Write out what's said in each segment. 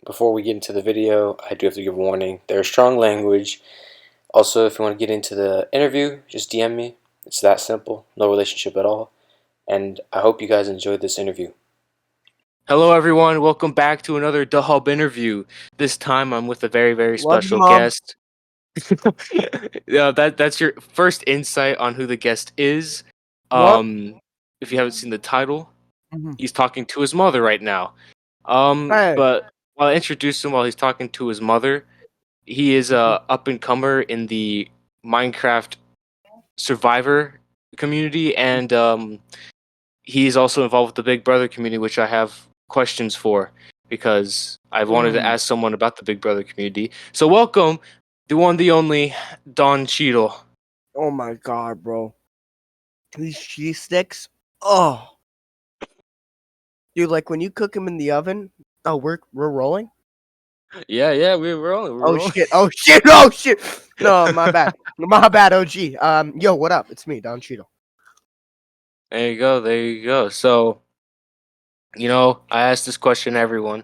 before we get into the video, I do have to give a warning. There's strong language. Also, if you want to get into the interview, just DM me. It's that simple. No relationship at all. And I hope you guys enjoyed this interview. Hello, everyone. Welcome back to another The Hub interview. This time, I'm with a very, very Love you, special Mom. guest. Yeah, that's your first insight on who the guest is. What? If you haven't seen the title, Mhm. he's talking to his mother right now. Hey. But while I introduce him while he's talking to his mother, he is a up and comer in the Minecraft survivor community, and he's also involved with the Big Brother community, which I have questions for because I've wanted to ask someone about the Big Brother community. So welcome, the one, the only, Don Cheadle. Oh my god, bro. These cheese sticks. Oh. Dude, like when you cook them in the oven. Oh, we're rolling? Yeah, we're rolling. We're Oh rolling. shit. Oh shit. Oh shit. No, my bad. My bad, OG. Yo, what up? It's me, Don Cheadle. There you go. There you go. So, I asked this question to everyone,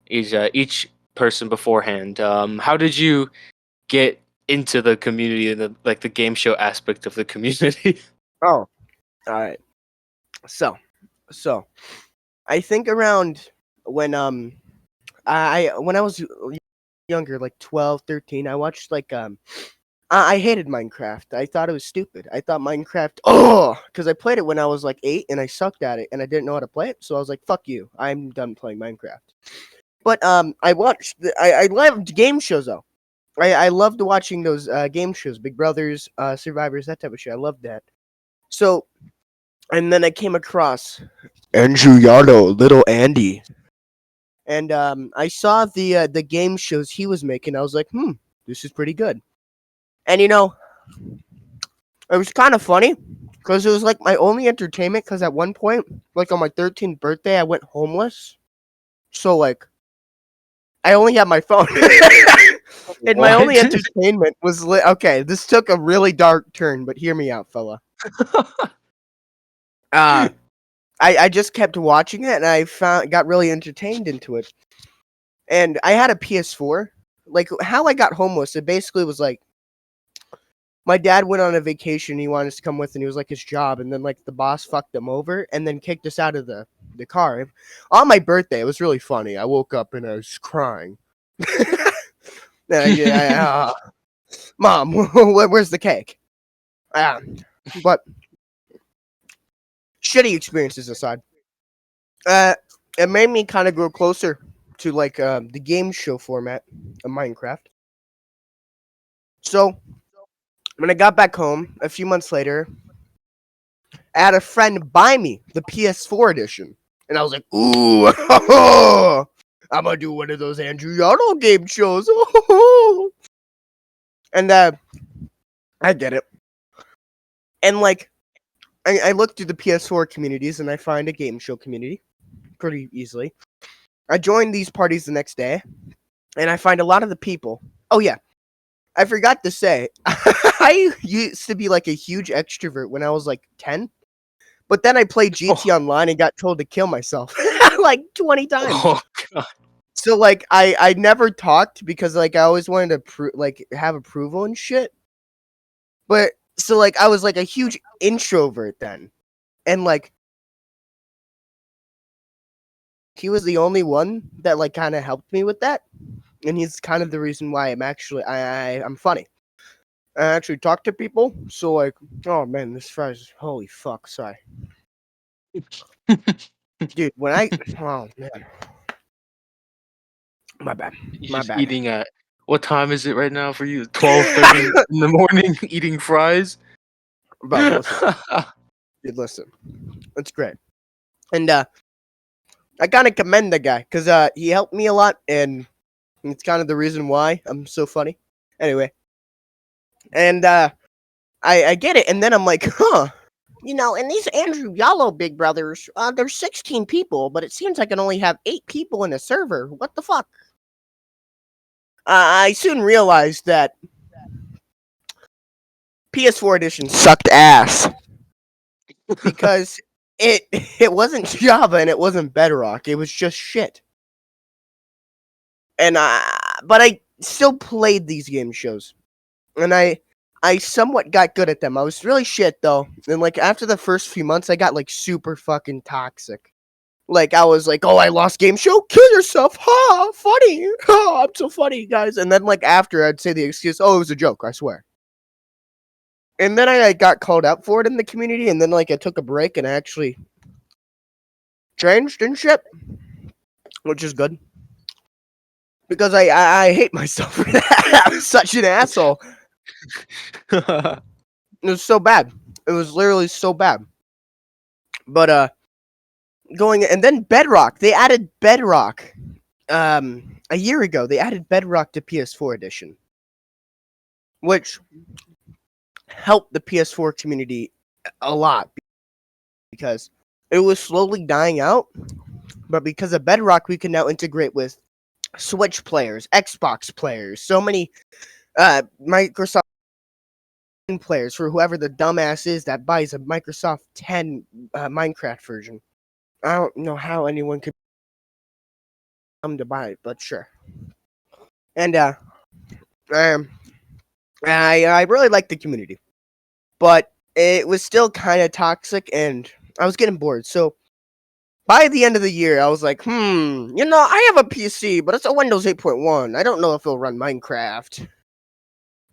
each person beforehand. How did you get into the community and the game show aspect of the community? Oh. Alright. So I think around when when I was younger, like 12, 13, I watched I hated Minecraft. I thought it was stupid. I thought Minecraft, because I played it when I was like 8 and I sucked at it and I didn't know how to play it. So I was like, fuck you. I'm done playing Minecraft. But I watched, I loved game shows though. I loved watching those game shows, Big Brothers, Survivors, that type of shit. I loved that. So, and then I came across Andrew Yardo, Little Andy. And I saw the game shows he was making. I was like, this is pretty good. And it was kind of funny because it was like my only entertainment. Because at one point, like on my 13th birthday, I went homeless. So like, I only had my phone, and my only What? entertainment was okay. This took a really dark turn, but hear me out, fella. I just kept watching it, and I got really entertained into it. And I had a PS4. Like how I got homeless, it basically was like my dad went on a vacation. He wanted us to come with, and he was like his job. And then like the boss fucked him over, and then kicked us out of the car. On my birthday, it was really funny. I woke up and I was crying. Mom, where's the cake? But shitty experiences aside, it made me kind of grow closer to like the game show format of Minecraft. So when I got back home a few months later, I had a friend buy me the PS4 edition. And I was like, ooh, I'm going to do one of those Andrew Yardo game shows. And I did it. And like, I looked through the PS4 communities and I find a game show community pretty easily. I joined these parties the next day and I find a lot of the people. Oh, yeah. I forgot to say, I used to be like a huge extrovert when I was like 10. But then I played GT Online and got told to kill myself like 20 times. Oh, God. So like I never talked because like I always wanted to have approval and shit. But so like I was like a huge introvert then. And like he was the only one that like kind of helped me with that. And he's kind of the reason why I'm funny. I actually talk to people. So like, oh man, this fries, holy fuck, sorry. Dude, oh man. My bad. You're just eating at what time is it right now for you? 12:30 in the morning, eating fries. Bro, listen. Dude, listen. That's great. And I kind of commend the guy because he helped me a lot, and it's kind of the reason why I'm so funny. Anyway, and I get it, and then I'm like, huh. In these Andrew Yellow Big Brothers, there's 16 people, but it seems I can only have 8 people in a server. What the fuck? I soon realized that PS4 edition sucked ass because it wasn't Java and it wasn't Bedrock. It was just shit. but I still played these game shows, and I somewhat got good at them. I was really shit though, and like after the first few months, I got like super fucking toxic. Like I was like, oh, I lost game show, kill yourself, ha, funny, ha, I'm so funny, guys. And then like after, I'd say the excuse, oh, it was a joke, I swear. And then I got called out for it in the community, and then like I took a break and I actually changed and shit, which is good because I hate myself for that. I was such an asshole. It was so bad. It was literally so bad. But going and then Bedrock. They added Bedrock. A year ago they added Bedrock to PS4 edition, which helped the PS4 community a lot because it was slowly dying out. But because of Bedrock, we can now integrate with Switch players, Xbox players, so many Microsoft players for whoever the dumbass is that buys a Microsoft 10 Minecraft version. I don't know how anyone could come to buy it, but sure. And I really like the community, but it was still kind of toxic, and I was getting bored. So by the end of the year, I was like, I have a PC, but it's a Windows 8.1. I don't know if it'll run Minecraft.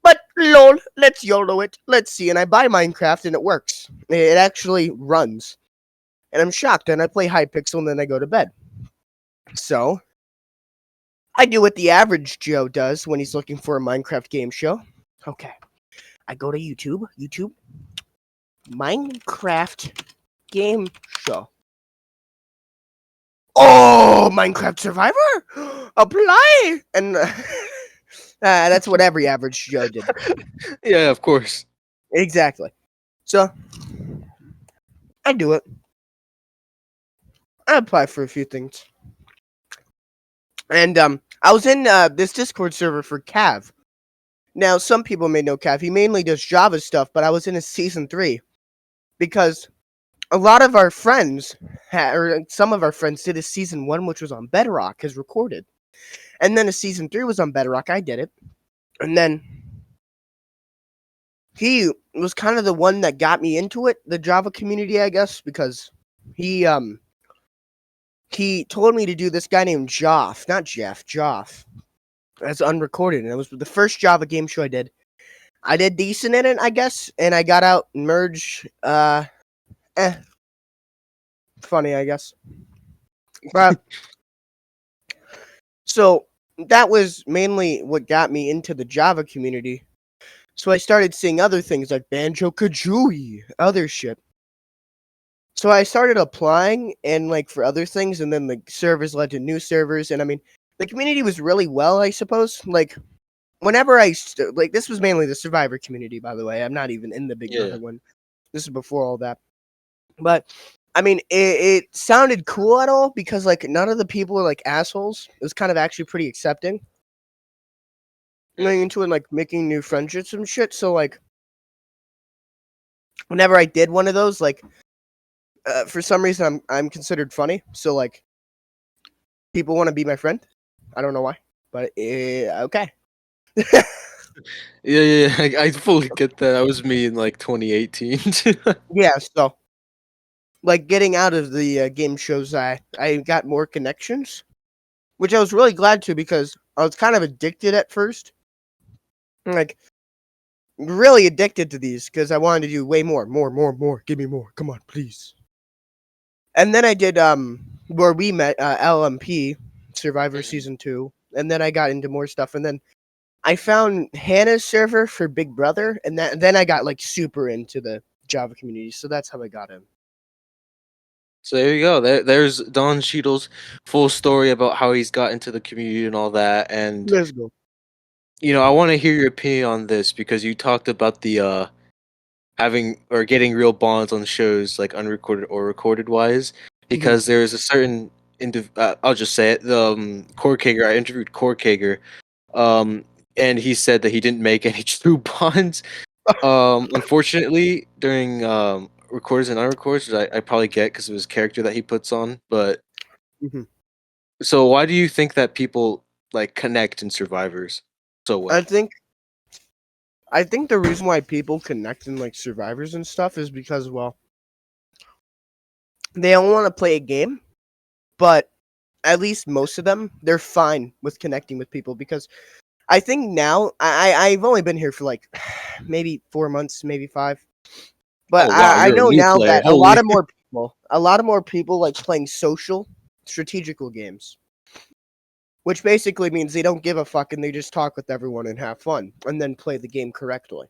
But lol, let's YOLO it. Let's see. And I buy Minecraft and it works. It actually runs. And I'm shocked. And I play Hypixel and then I go to bed. So I do what the average Joe does when he's looking for a Minecraft game show. Okay. I go to YouTube. YouTube. Minecraft game show. Oh, Minecraft Survivor? Apply! And that's what every average Joe did. Yeah, of course. Exactly. So, I do it. I apply for a few things. And I was in this Discord server for Cav. Now, some people may know Cav. He mainly does Java stuff, but I was in a season 3 because a lot of our friends, or some of our friends, did a season 1, which was on Bedrock, as recorded. And then a season 3 was on Bedrock. I did it. And then he was kind of the one that got me into it, the Java community, I guess, because he told me to do this guy named Joff, not Jeff, Joff, as unrecorded, and it was the first Java game show I did. I did decent in it, I guess, and I got out and merged. Funny, I guess. But so that was mainly what got me into the Java community. So I started seeing other things like Banjo Kazooie, other shit. So I started applying and like for other things, and then the servers led to new servers, and I mean the community was really well, I suppose. Like whenever like this was mainly the Survivor community, by the way. I'm not even in the Big Brother one. This is before all that. But I mean, it sounded cool at all because like none of the people were like assholes. It was kind of actually pretty accepting. Going into it, like making new friendships and shit. So like, whenever I did one of those, like, for some reason I'm considered funny. So like, people want to be my friend. I don't know why, but okay. Yeah, I fully get that. That was me in like 2018. Yeah. So like, getting out of the game shows, I got more connections, which I was really glad to because I was kind of addicted at first. Like, really addicted to these because I wanted to do way more. Give me more. Come on, please. And then I did where we met LMP Survivor Season 2, and then I got into more stuff, and then I found Hannah's server for Big Brother, and then I got like super into the Java community. So that's how I got in. So there you go. There's Don Cheadle's full story about how he's got into the community and all that. And Let's go. I want to hear your opinion on this because you talked about the having or getting real bonds on shows like unrecorded or recorded wise. Because there's a certain I'll just say it. The Korkager. I interviewed Korkager, and he said that he didn't make any true bonds. Unfortunately, during records and unrecords, which I probably get because of his character that he puts on. But Mhm. so, why do you think that people like connect in Survivors so I well? think the reason why people connect in like Survivors and stuff is because, well, they don't want to play a game, but at least most of them, they're fine with connecting with people because I think now I've only been here for like maybe 4 months, maybe 5, but Oh wow, I you're a know new now player. that a Holy. lot of more people like playing social strategical games, which basically means they don't give a fuck and they just talk with everyone and have fun and then play the game correctly,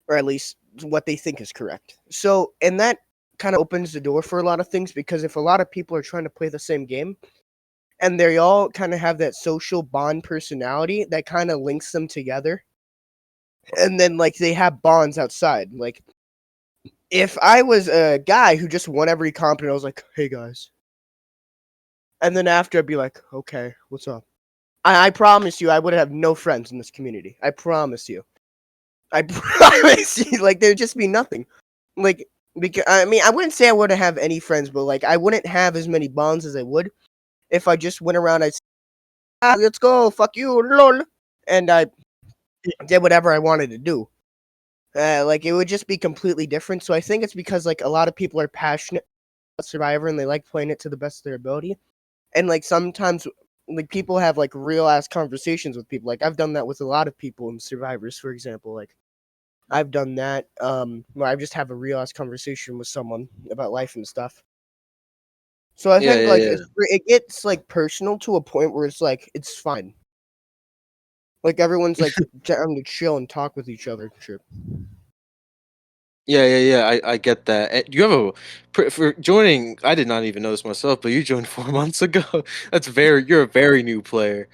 or at least what they think is correct. So, and that kind of opens the door for a lot of things because if a lot of people are trying to play the same game and they all kind of have that social bond personality that kind of links them together, and then like they have bonds outside. Like if I was a guy who just won every comp and I was like, "Hey guys," and then after I'd be like, "Okay, what's up?" I promise you, I would have no friends in this community. I promise you. I promise you. Like there'd just be nothing. Like because I mean, I wouldn't say I wouldn't have any friends, but like I wouldn't have as many bonds as I would if I just went around. I let's go, fuck you, lol, and I did whatever I wanted to do. Like it would just be completely different. So I think it's because like a lot of people are passionate about Survivor and they like playing it to the best of their ability. And like sometimes like people have like real ass conversations with people. Like I've done that with a lot of people in Survivors, for example. Like I've done that where I just have a real ass conversation with someone about life and stuff. So I Yeah, think yeah, like yeah. it gets like personal to a point where it's like it's fine. Like everyone's like down to chill and talk with each other. Sure. Yeah, yeah, yeah. I get that. You have for joining. I did not even know this myself, but you joined 4 months ago. You're a very new player.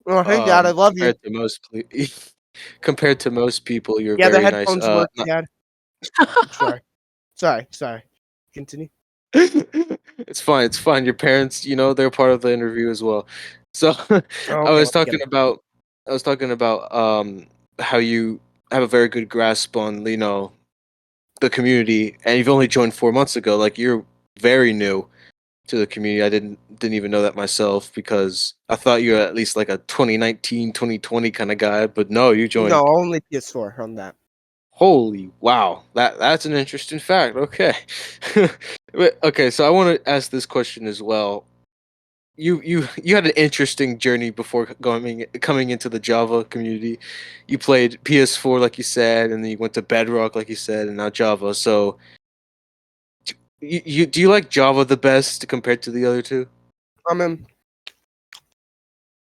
Oh, hey, Dad, I love you. Compared to compared to most people, you're Yeah, the very nice. headphones work, Dad. Sorry. Sorry. Continue. It's fine. It's fine. Your parents, they're part of the interview as well. So Oh, I okay, was let me get talking him. about how you have a very good grasp on the community, and you've only joined 4 months ago. Like you're very new to the community. I didn't even know that myself because I thought you were at least like a 2019, 2020 kind of guy. But no, you No, joined. only PS4 on that. Holy wow, that's an interesting fact. Okay, okay. So I want to ask this question as well. You had an interesting journey before coming into the Java community. You played PS4 like you said, and then you went to Bedrock like you said, and now Java. So do you like Java the best compared to the other two? I mean,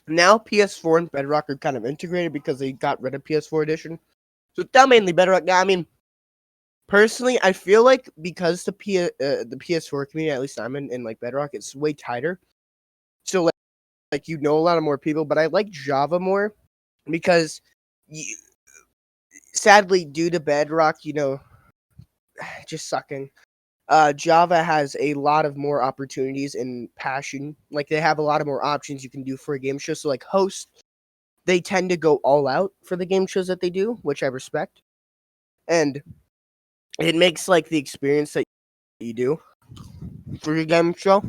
now PS4 and Bedrock are kind of integrated because they got rid of PS4 edition. So it's now mainly Bedrock. Now, I mean, personally, I feel like because the PS4 community, at least I'm in like Bedrock, it's way tighter. So like you know a lot of more people, but I like Java more because you, sadly due to Bedrock, just sucking. Java has a lot of more opportunities and passion. Like they have a lot of more options you can do for a game show. So like hosts, they tend to go all out for the game shows that they do, which I respect. And it makes like the experience that you do for your game show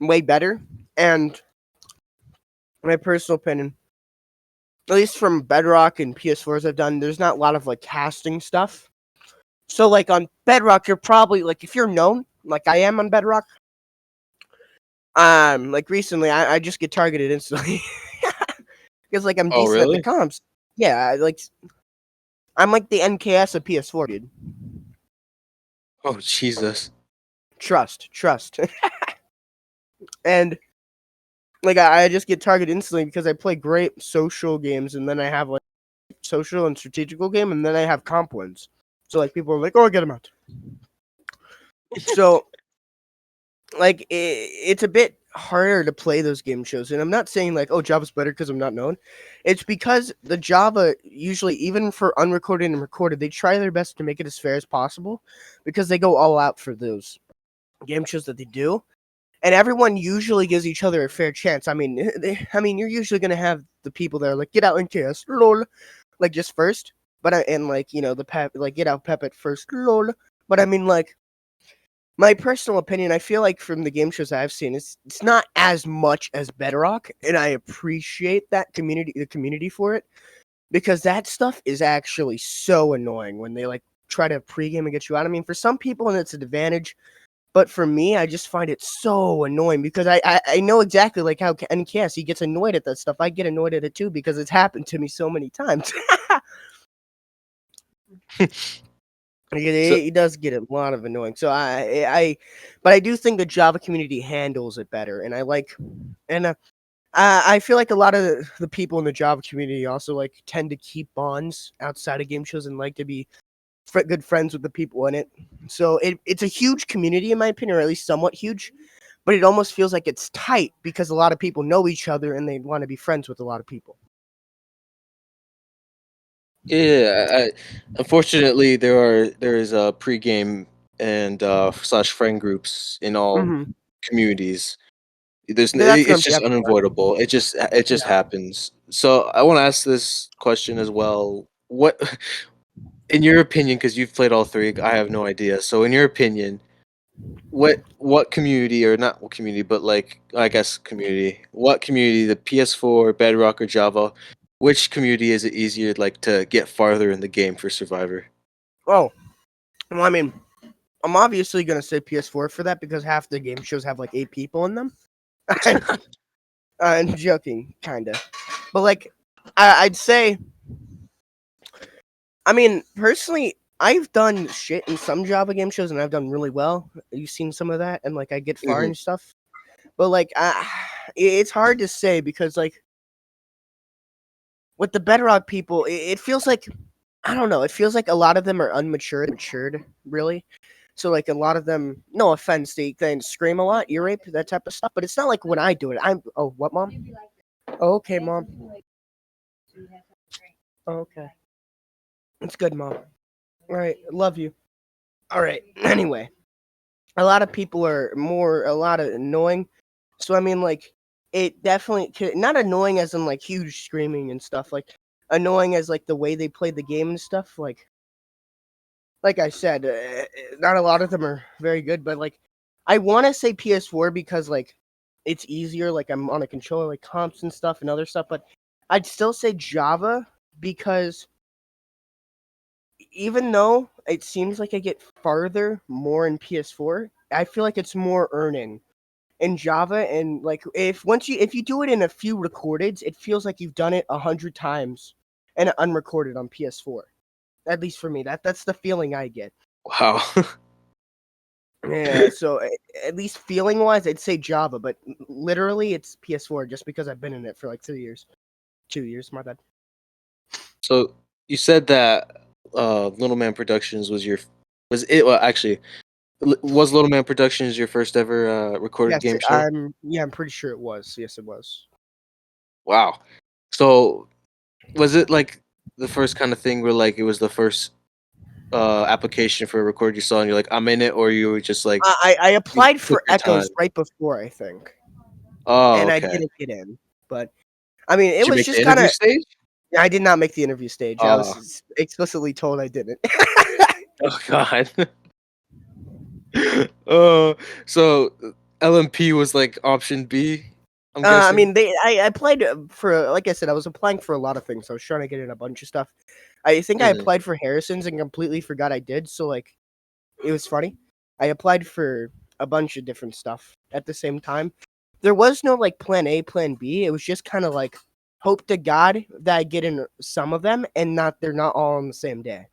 way better. And my personal opinion, at least from Bedrock and PS4s I've done, there's not a lot of like casting stuff. So like on Bedrock, you're probably like if you're known, like I am on Bedrock, like recently I just get targeted instantly. Because like I'm Oh decent at the really? comps. Yeah, like I'm like the NKS of PS4, dude. Oh Jesus. Trust. And like I just get targeted instantly because I play great social games and then I have like social and strategical game and then I have comp wins. So like people are like, oh, get him out. So like it's a bit harder to play those game shows, and I'm not saying like oh Java's better because I'm not known. It's because the Java usually even for unrecorded and recorded they try their best to make it as fair as possible because they go all out for those game shows that they do. And everyone usually gives each other a fair chance. I mean, you're usually gonna have the people that are like, "Get out in chaos, lol," like just first. But and like the pep, like get out pep at first, lol. But I mean, like My personal opinion, I feel like from the game shows I've seen, it's not as much as Bedrock, and I appreciate the community for it, because that stuff is actually so annoying when they like try to pregame and get you out. I mean, for some people, and it's an advantage, but for me, I just find it so annoying because I know exactly like how NKS he gets annoyed at that stuff. I get annoyed at it too because it's happened to me so many times. So It does get a lot of annoying. So but I do think the Java community handles it better, and I like, and I feel like a lot of the people in the Java community also like tend to keep bonds outside of game shows and like to be good friends with the people in it. So it's a huge community in my opinion, or at least somewhat huge. But it almost feels like it's tight because a lot of people know each other and they want to be friends with a lot of people. yeah, unfortunately there is a pregame and slash friend groups in all Mm-hmm. communities. That's gonna It's be just everywhere. unavoidable. It just Yeah. happens. So I want to ask this question as well. What, in your opinion, because you've played all three, I have no idea. So in your opinion, what community, or not what community, but like I guess community, what community, the PS4, Bedrock, or Java, which community is it easier like to get farther in the game for Survivor? Oh, well, I mean, I'm obviously gonna say PS4 for that because half the game shows have like 8 people in them. I'm joking, kinda, but like, I'd say, I mean, personally, I've done shit in some Java game shows and I've done really well. You've seen some of that, and like I get far Mhm. and stuff. But like, it's hard to say because like with the Bedrock people, it feels like, I don't know. It feels like a lot of them are matured, really. So like a lot of them, no offense, they scream a lot, ear rape, that type of stuff. But it's not like when I do it. I'm oh what mom? Oh, okay, mom. Oh, okay, it's good, mom. All right, love you. All right. Anyway, a lot of people are a lot of annoying. So I mean, like, it definitely not annoying as in like huge screaming and stuff. Like annoying as like the way they play the game and stuff. Like I said, not a lot of them are very good, but like I want to say PS4 because like it's easier. Like I'm on a controller, like comps and stuff and other stuff. But I'd still say Java because even though it seems like I get farther more in PS4, I feel like it's more earning in Java. And like if you do it in a few recordeds, it feels like you've done it 100 times and unrecorded on PS4. At least for me, that's the feeling I get. Wow. Yeah, so at least feeling wise, I'd say Java, but literally it's PS4 just because I've been in it for like 2 years. 2 years, my bad. So you said that Little Man Productions was it, well actually, was Little Man Productions your first ever recorded Yes, game show? I'm pretty sure it was. Yes, it was. Wow. So was it like the first kind of thing where like it was the first application for a record you saw and you're like, I'm in it, or you were just like I you applied took for your time? Echoes right before, I think, Oh, and I okay. didn't get in. But I mean, Did it you was make the just kind interview of. stage? I did not make the interview stage. I Oh, was explicitly told I didn't. oh God. Oh, so LMP was like option B, I'm I guessing? mean, I applied for, like I said, I was applying for a lot of things. I was trying to get in a bunch of stuff. I think I Mhm. applied for Harrison's and completely forgot I did. So like, it was funny. I applied for a bunch of different stuff at the same time. There was no like plan A, plan B. It was just kind of like hope to God that I get in some of them and not they're not all on the same day.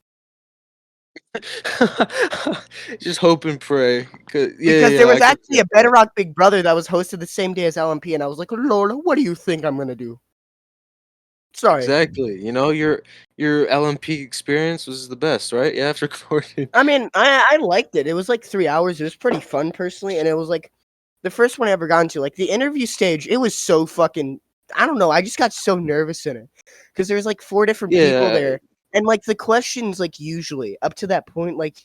Just hope and pray. Yeah, Because there yeah, was I actually get a that. Bedrock Big Brother that was hosted the same day as LMP, and I was like, Lord, what do you think I'm gonna do? Sorry. Exactly. You know, your LMP experience was the best, right? Yeah, after recording. I mean, I liked it. It was like 3 hours. It was pretty fun personally, and it was like the first one I ever got into. Like the interview stage, it was so fucking. I don't know. I just got so nervous in it because there was like 4 different people Yeah. there, and like the questions, like usually up to that point, like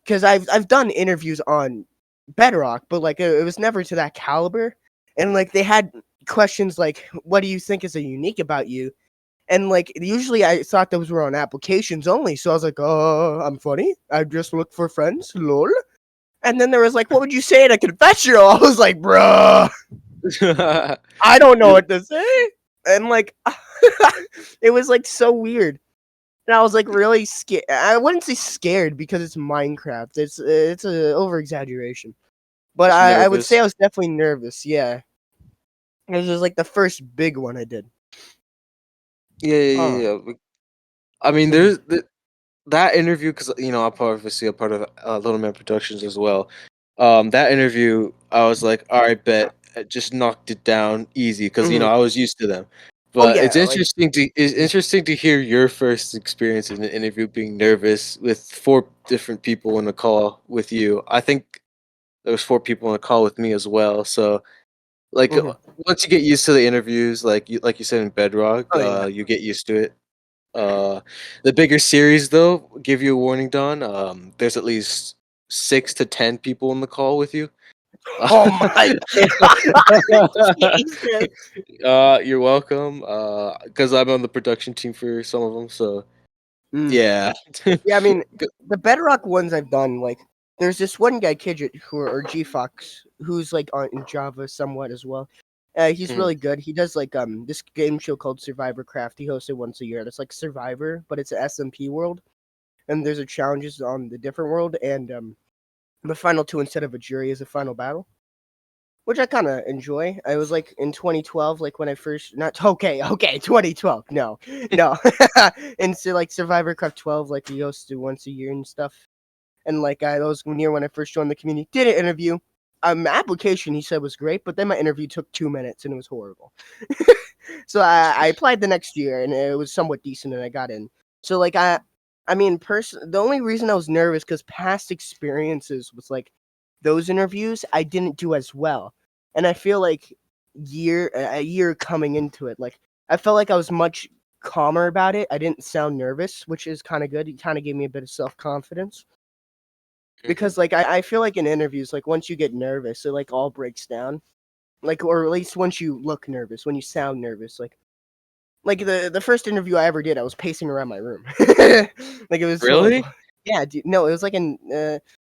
because I've done interviews on Bedrock, but like it was never to that caliber, and like they had questions like, "What do you think is a unique about you?" And like usually I thought those were on applications only, so I was like, "Oh, I'm funny. I just look for friends, lol." And then there was like, what would you say in a confessional? I was like, bruh, I don't know what to say. And like, it was like so weird. And I was like really scared. I wouldn't say scared because it's Minecraft. It's a over exaggeration. But Just I would say nervous. I was definitely nervous. Yeah, it was like the first big one I did. Yeah. I mean, Mhm. that interview because I'm obviously a part of Little Man Productions as well. That interview, I was like, all right, bet, just knocked it down easy because Mhm. I was used to them. Oh But yeah, like it's interesting to hear your first experience in an interview, being nervous with four different people in a call with you. I think there was four people in a call with me as well. So like mhm. once you get used to the interviews, like you said in Bedrock, Oh yeah. you get used to it. The bigger series, though, give you a warning, Don. There's at least 6 to 10 people in the call with you. Oh my Jesus. You're welcome. Because I'm on the production team for some of them, so Mm. yeah. Yeah, I mean, the Bedrock ones I've done, like, there's this one guy, Kidget, or G Fox, who's like on in Java somewhat as well. He's Mhm, really good. He does like this game show called Survivor Craft. He hosts it once a year. It's like Survivor, but it's an SMP world, and there's a challenges on the different world, and the final two instead of a jury is a final battle, which I kind of enjoy. I was like in 2012, like when I first not okay, 2012, no, and so like Survivor Cup 12, like we used to once a year and stuff, and like that was near when I first joined the community. Did an interview. Application he said was great, but then my interview took 2 minutes and it was horrible. So I applied the next year and it was somewhat decent and I got in. So like I mean, the only reason I was nervous because past experiences was like those interviews I didn't do as well, and I feel like a year coming into it, like I felt like I was much calmer about it. I didn't sound nervous, which is kind of good. It kind of gave me a bit of self confidence mhm. because like I feel like in interviews, like once you get nervous, it like all breaks down. Like or at least once you look nervous, when you sound nervous, like the first interview I ever did, I was pacing around my room. Like it was horrible. Really? Yeah, dude, no, it was like in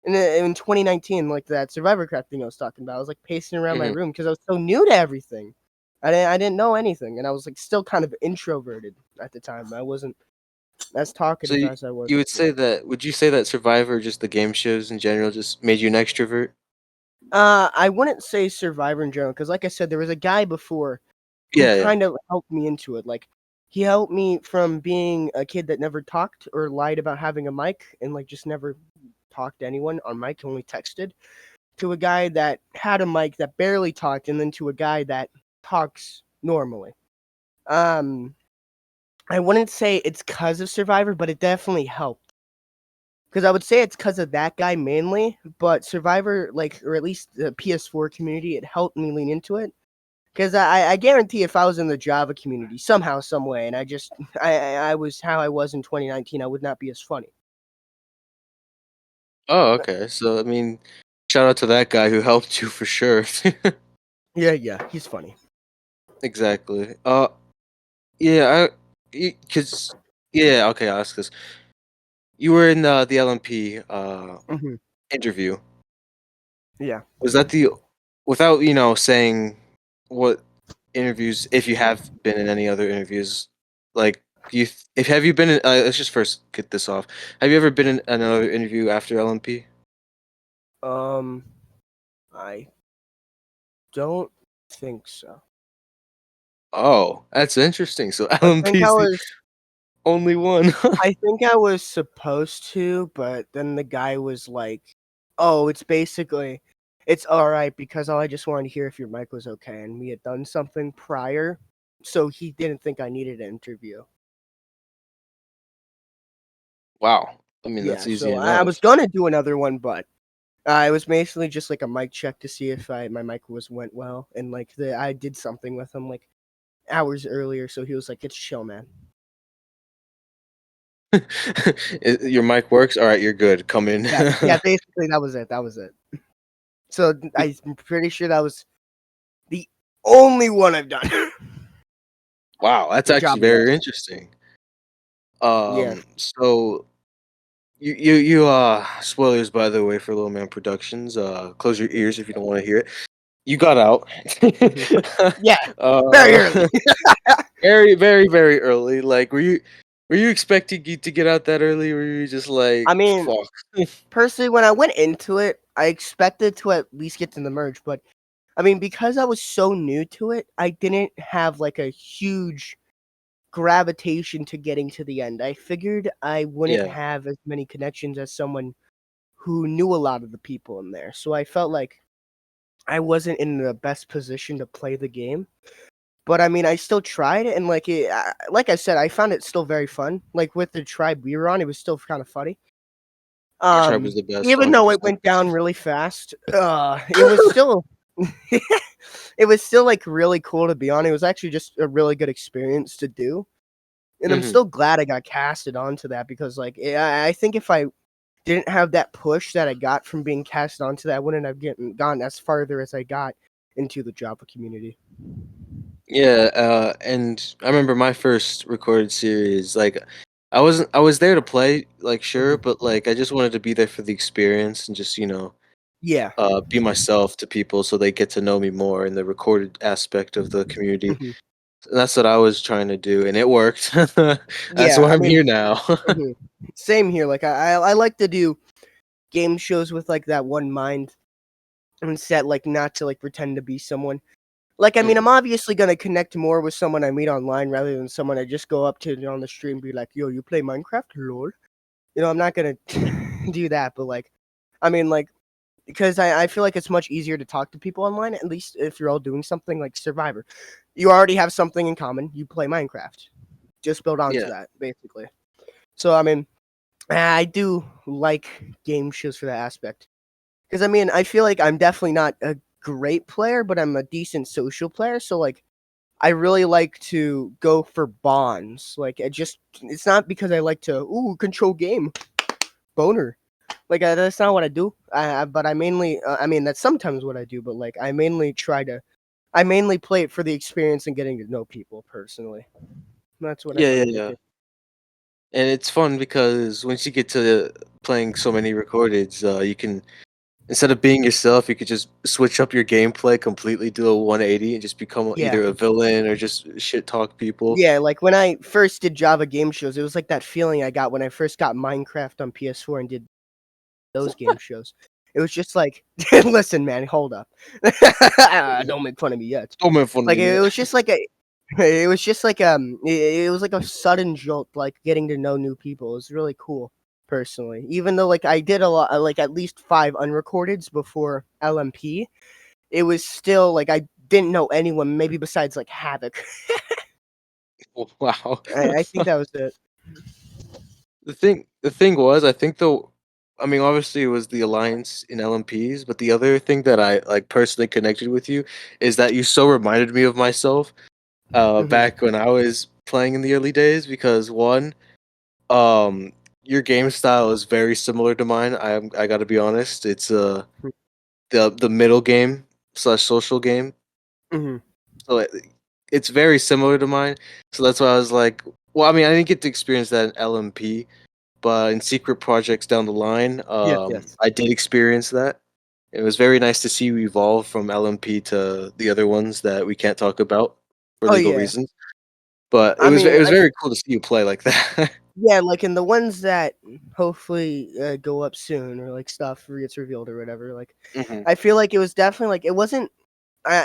2019, like that Survivor Craft thing I was talking about. I was like pacing around my Mhm. room because I was so new to everything. I didn't know anything, and I was like still kind of introverted at the time. I wasn't as So talkative as I was. you would say that? Would you say that Survivor, just the game shows in general, just made you an extrovert? I wouldn't say Survivor in general because, like I said, there was a guy before who Yeah. kind of helped me into it. Like he helped me from being a kid that never talked or lied about having a mic and like just never talked to anyone on mic, only texted, to a guy that had a mic that barely talked, and then to a guy that talks normally. Um, I wouldn't say it's cause of Survivor, but it definitely helped. Because I would say it's because of that guy mainly, but Survivor, like, or at least the PS4 community, it helped me lean into it. Because I guarantee if I was in the Java community somehow, some way, and I was how I was in 2019, I would not be as funny. Oh, okay. So I mean, shout out to that guy who helped you for sure. Yeah, he's funny. Exactly. Yeah, cause yeah, okay, I'll ask this. You were in the LMP Hmm. interview. Yeah. Was that the without saying what interviews, if you have been in any other interviews, like if have you been in? Let's just first get this off. Have you ever been in another interview after LMP? Um, I don't think so. Oh, that's interesting. So I LMP think I is the was. only one. I think I was supposed to, but then the guy was like, "Oh, it's all right because all I just wanted to hear if your mic was okay, and we had done something prior, so he didn't think I needed an interview." Wow. I mean, that's Yeah, easy so I enough. was gonna do another one, but it was basically just like a mic check to see if my mic went well, and like I did something with him like hours earlier, so he was like, "It's chill, man." Your mic works. All right, you're good. Come in. Yeah, basically that was it. That was it. So I'm pretty sure that was the only one I've done. Wow, that's The actually Java very ones. interesting. Yeah. So You spoilers by the way for Little Man Productions. Close your ears if you don't want to hear it. You got out. Yeah, very uh, early. very, very, very early. Like, were you expecting to get out that early, or were you just like, I mean, fuck? personally, when I went into it, I expected to at least get to the merge, but I mean, because I was so new to it, I didn't have like a huge gravitation to getting to the end. I figured I wouldn't Yeah, have as many connections as someone who knew a lot of the people in there. So I felt like I wasn't in the best position to play the game. But I mean, I still tried it, and like I said, I found it still very fun. Like with the tribe we were on, it was still kind of funny. our tribe was the best, Even hundred though it percent. went down really fast, it was still, it was still like really cool to be on. It was actually just a really good experience to do, and I'm Hmm. still glad I got casted onto that because I think if I didn't have that push that I got from being cast onto that, I wouldn't have gone as farther as I got into the Java community. Yeah, and I remember my first recorded series. Like, I was there to play, like, sure, Mhm. but like, I just wanted to be there for the experience and just Yeah. be myself to people so they get to know me more in the recorded aspect of the community. Mhm. And that's what I was trying to do, and it worked. That's Yeah, why I I'm mean, here now. mhm. Same here. Like I like to do game shows with like that one mind and set, like not to like pretend to be someone. Like I mean, I'm Mhm. obviously gonna connect more with someone I meet online rather than someone I just go up to on the stream and be like, "Yo, you play Minecraft, lol." I'm not gonna do that, but like, I mean, like, because I feel like it's much easier to talk to people online, at least if you're all doing something like Survivor. You already have something in common. You play Minecraft. Just build onto Yeah, that, basically. So I mean, I do like game shows for that aspect. Because I mean, I feel like I'm definitely not a great player, but I'm a decent social player. So like, I really like to go for bonds. Like, it's not because I like to control game boner. Like that's not what I do. But I mainly, I mean, that's sometimes what I do. But like, I mainly play it for the experience and getting to know people personally. That's what I yeah, yeah, find yeah. addictive. And it's fun because once you get to playing so many recordeds, you can instead of being yourself, you could just switch up your gameplay completely, do a 180, and just become Yeah. either a villain or just shit talk people. Yeah, like when I first did Java game shows, it was like that feeling I got when I first got Minecraft on PS4 and did those game shows. It was just like, listen, man, hold up, don't make fun of me yet. Don't make fun of Like me. it was just like it was just like it was like a sudden jolt, like getting to know new people. It was really cool, personally. Even though like I did a lot, like at least 5 unrecordeds before LMP, it was still like I didn't know anyone, maybe besides like Havoc. Wow. I think that was it. The thing was, I think though, I mean, obviously it was the alliance in LMPs, but the other thing that I like personally connected with you is that you so reminded me of myself Hmm. back when I was playing in the early days because one, um, your game style is very similar to mine. I got to be honest. It's the middle game slash social game. Hmm. So it's very similar to mine. So that's why I was like, well, I mean, I didn't get to experience that in LMP, but in secret projects down the line, Yes, yes. I did experience that. It was very nice to see you evolve from LMP to the other ones that we can't talk about for Oh legal yeah. reasons. But I it mean, was very cool to see you play like that. yeah, like in the ones that hopefully go up soon, or like stuff gets revealed or whatever. Like, Hmm. I feel like it was definitely like it wasn't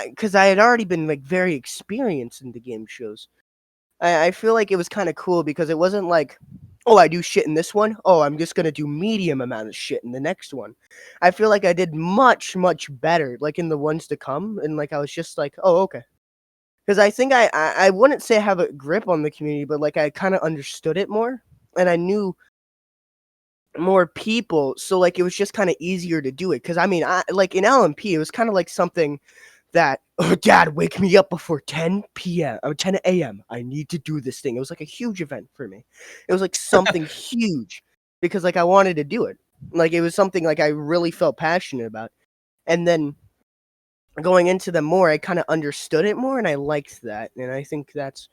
because I had already been like very experienced in the game shows. I feel like it was kind of cool because it wasn't like, oh, I do shit in this one. Oh, I'm just gonna do medium amount of shit in the next one. I feel like I did much better, like in the ones to come, and like I was just like, oh, okay. Because I think I wouldn't say I have a grip on the community, but like I kind of understood it more, and I knew more people, so like it was just kind of easier to do it. Because I mean, I like in LMP, it was kind of like something that, oh, Dad, wake me up before 10 p.m. or 10 a.m. I need to do this thing. It was like a huge event for me. It was like something huge because like I wanted to do it. Like it was something like I really felt passionate about. And then going into them more, I kind of understood it more, and I liked that. And I think that's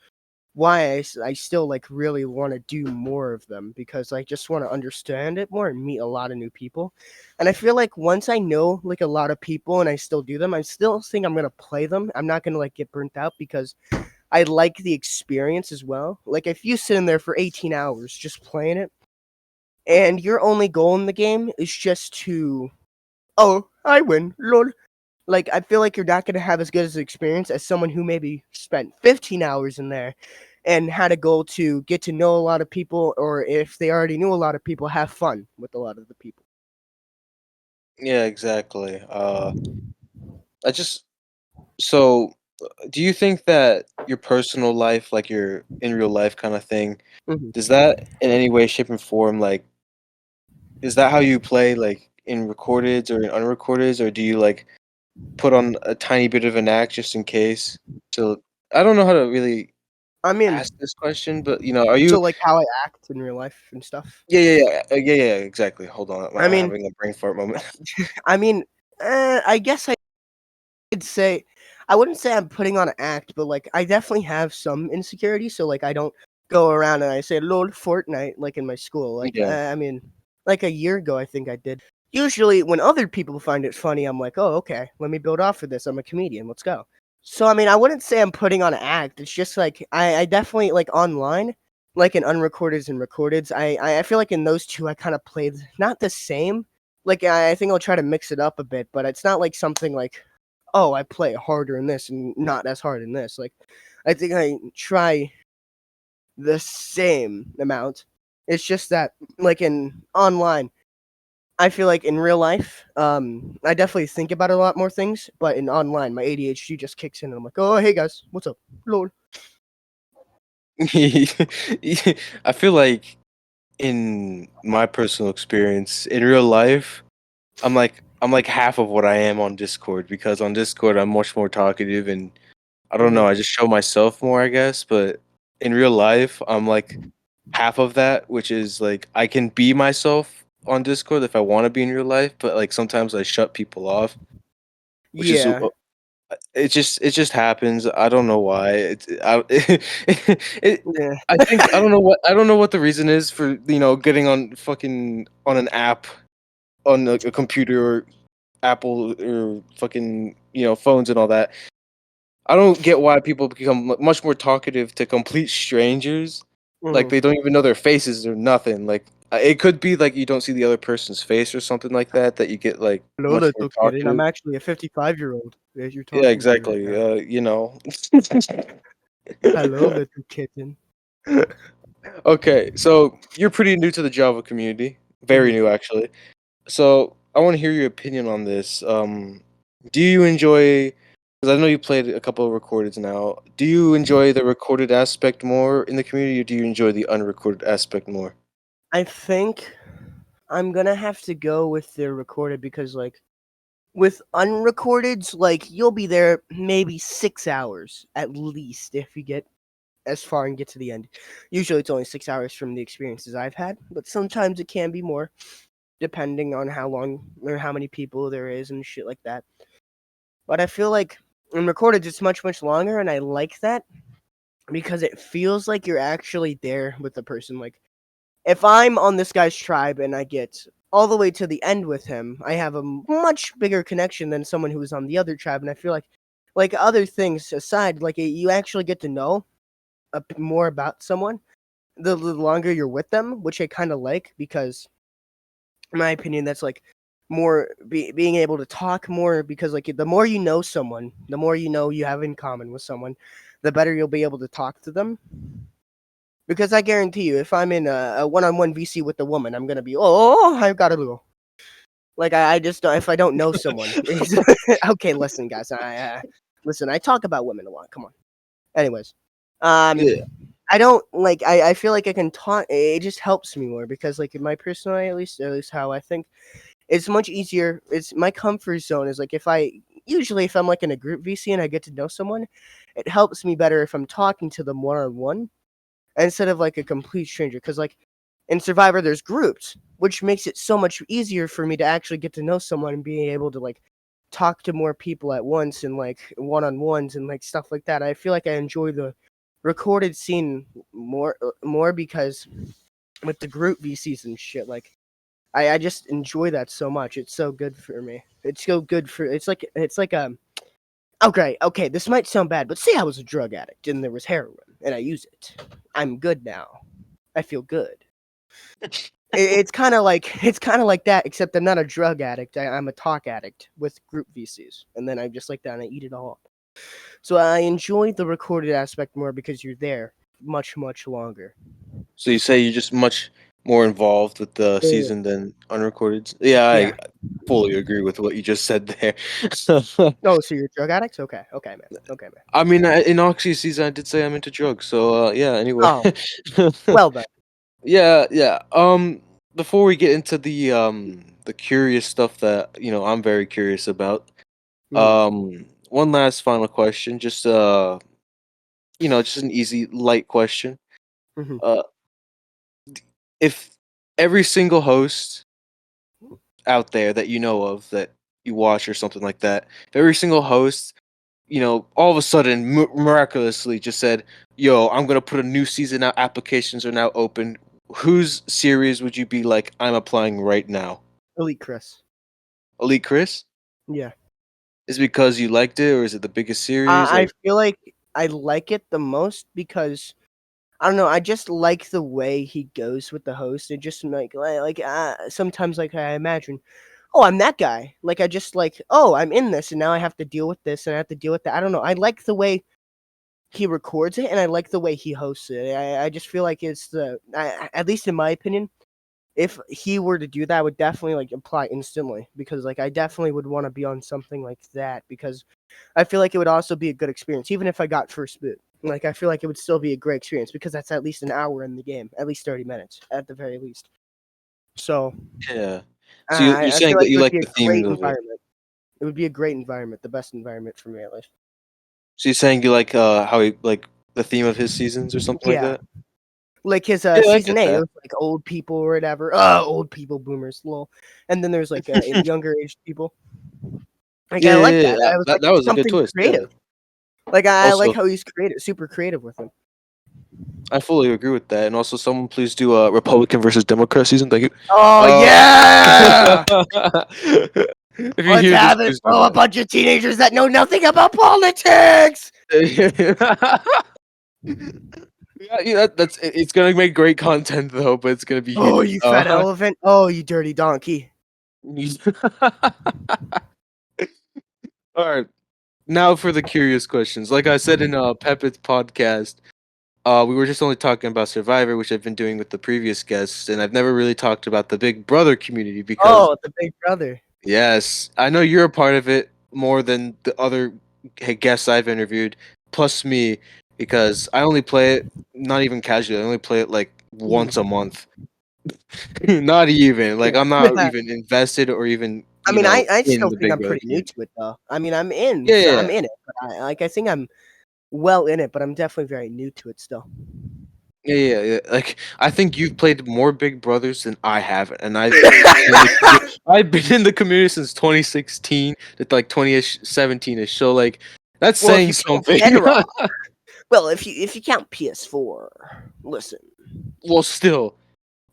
why I still like really want to do more of them, because I just want to understand it more and meet a lot of new people. And I feel like once I know like a lot of people and I still do them, I still think I'm gonna play them. I'm not gonna like get burnt out because I like the experience as well. Like if you sit in there for 18 hours just playing it, and your only goal in the game is just to, oh, I win, lol. Like I feel like you're not gonna have as good as an experience as someone who maybe spent 15 hours in there and had a goal to get to know a lot of people, or if they already knew a lot of people, have fun with a lot of the people. Yeah, exactly. I just so do you think that your personal life, like your in real life kind of thing, Mhm. does that in any way, shape, and form like is that how you play like in recordeds or in unrecordeds, or do you like put on a tiny bit of an act just in case? So I don't know how to really I mean, ask this question, but are you? so like how I act in real life and stuff. Yeah, yeah, yeah, yeah, exactly. Hold on, I I'm mean, having a brain fart moment. I mean, I guess I'd say I wouldn't say I'm putting on an act, but like I definitely have some insecurity. So like I don't go around and I say "lol Fortnite" like in my school. Like Yeah. I mean, like a year ago I think I did. Usually when other people find it funny, I'm like, oh okay, let me build off of this. I'm a comedian. Let's go. So I mean, I wouldn't say I'm putting on an act. It's just like I definitely like online, like in unrecordeds and recordeds. I feel like in those two I kind of played not the same. Like I think I'll try to mix it up a bit, but it's not like something like, oh, I play harder in this and not as hard in this. Like, I think I try the same amount. It's just that, like in online, I feel like in real life, I definitely think about a lot more things. But in online, my ADHD just kicks in, and I'm like, oh, hey guys, what's up, Lord? I feel like in my personal experience in real life, I'm like half of what I am on Discord because on Discord I'm much more talkative and I don't know, Mm-hmm. I just show myself more, I guess, but in real life I'm like half of that, which is like I can be myself on Discord if I want to be in real life, but like sometimes I shut people off, which is Yeah, it just happens. I don't know why. It yeah, I think I don't know what the reason is for getting on fucking on an app on a computer or Apple or fucking phones and all that. I don't get why people become much more talkative to complete strangers. Like mm-hmm. they don't even know their faces or nothing. Like it could be like you don't see the other person's face or something like that that you get like Hello, much more little kid. And I'm talkative. actually a 55-year-old that you're Yeah, talking to right exactly. now. Hello, little kitten. Okay, so you're pretty new to the Java community, very Mm-hmm. new actually. So I want to hear your opinion on this. Do you enjoy? Because I know you played a couple of recordeds now. Do you enjoy the recorded aspect more in the community, or do you enjoy the unrecorded aspect more? I think I'm gonna have to go with the recorded because, like, with unrecordeds, like, you'll be there maybe 6 hours at least if you get as far and get to the end. Usually it's only 6 hours from the experiences I've had, but sometimes it can be more depending on how long or how many people there is and shit like that. But I feel like in recordeds it's much, much longer, and I like that because it feels like you're actually there with the person. Like, if I'm on this guy's tribe and I get all the way to the end with him, I have a much bigger connection than someone who is on the other tribe. And I feel like other things aside, like you actually get to know more about someone the longer you're with them, which I kind of like because, in my opinion, that's like being able to talk more because like the more you know someone, the more you know you have in common with someone, the better you'll be able to talk to them. Because I guarantee you, if I'm in a one-on-one VC with a woman, I'm gonna be, oh, I've got to go. Like I just don't, if I don't know someone. Okay, listen, guys. Listen. I talk about women a lot. Come on. Anyways, um, Yeah. I don't like. I feel like I can talk. It just helps me more because, like, in my personal, at least how I think, it's much easier. It's my comfort zone is like if I'm like in a group VC and I get to know someone, it helps me better if I'm talking to them one on one instead of like a complete stranger. Because like in Survivor, there's groups, which makes it so much easier for me to actually get to know someone and being able to like talk to more people at once and like one on ones and like stuff like that. I feel like I enjoy the recorded scene more because with the group VCs and shit, like I just enjoy that so much. It's so good for me. It's so good for it's like okay, this might sound bad, but say I was a drug addict and there was heroin and I use it. I'm good now. I feel good. It's kind of like that, except I'm not a drug addict. I'm a talk addict with group VCs, and then I just like that and I eat it all up. So I enjoy the recorded aspect more because you're there much longer. So you say you're just much more involved with the Yeah. season than unrecorded? Yeah, I Yeah. fully agree with what you just said there. Oh, so you're drug addicts? Okay, man. Okay, man. I mean, in Oxy season, I did say I'm into drugs. So yeah. Anyway. Oh, well done. Yeah, yeah. Before we get into the curious stuff that I'm very curious about. Mhm, One last final question, just an easy, light question. mhm. Uh, if every single host out there that you know of that you watch or something like that, if every single host, all of a sudden miraculously just said, "Yo, I'm gonna put a new season out. Applications are now open." Whose series would you be like, I'm applying right now? Elite Chris. Elite Chris? Yeah. Is it because you liked it, or is it the biggest series? I Like, feel like I like it the most because I don't know. I just like the way he goes with the host. It just sometimes like I imagine, oh, I'm that guy. Like I just like, oh, I'm in this, and now I have to deal with this, and I have to deal with that. I don't know. I like the way he records it, and I like the way he hosts it. I just feel like at least in my opinion, if he were to do that, I would definitely like apply instantly because like I definitely would want to be on something like that because I feel like it would also be a good experience, even if I got first boot. Like I feel like it would still be a great experience because that's at least an hour in the game, at least 30 minutes at the very least. So yeah. So you're I saying feel that like it you would like be a the theme great of it. environment. It would be a great environment, the best environment for me at least. So you're saying you like how he like the theme of his seasons or something like Yeah, that? like his Yeah, I season get 8, it that. was like old people or whatever. Old people, boomers, lol. And then there's like younger aged people. Like Yeah, I like yeah, that. yeah. I was That like that was a good something twist. Yeah. creative. Like I like Also, how he's creative, super creative with him. I fully agree with that. And also, someone please do a Republican versus Democrat season. Thank you. Oh Uh, yeah! if you Let's hear this, have it, please do bro. A bunch of teenagers that know nothing about politics. that. Yeah, it's gonna make great content though, but it's gonna be Oh, heated. you fat elephant. Oh, you dirty donkey. All right, now for the curious questions. Like I said in Pepit's podcast, we were just only talking about Survivor, which I've been doing with the previous guests, and I've never really talked about the Big Brother community because Oh, the big brother. yes, I know you're a part of it more than the other guests I've interviewed, plus me, because I only play it not even casually. I only play it like once a month. Not even like I'm not I even invested or even mean, I in still the think Big I'm Brother pretty new community. to it though. I mean, I'm in, Yeah, so yeah, I'm yeah. in it. But I think I'm well in it, but I'm definitely very new to it still. Yeah, yeah, yeah. Like I think you've played more Big Brothers than I have, and I've been in the community since 2016 to like 2017ish. So like that's Well, if saying you count something. Bedrock, well, if you count PS4, listen. Well, still,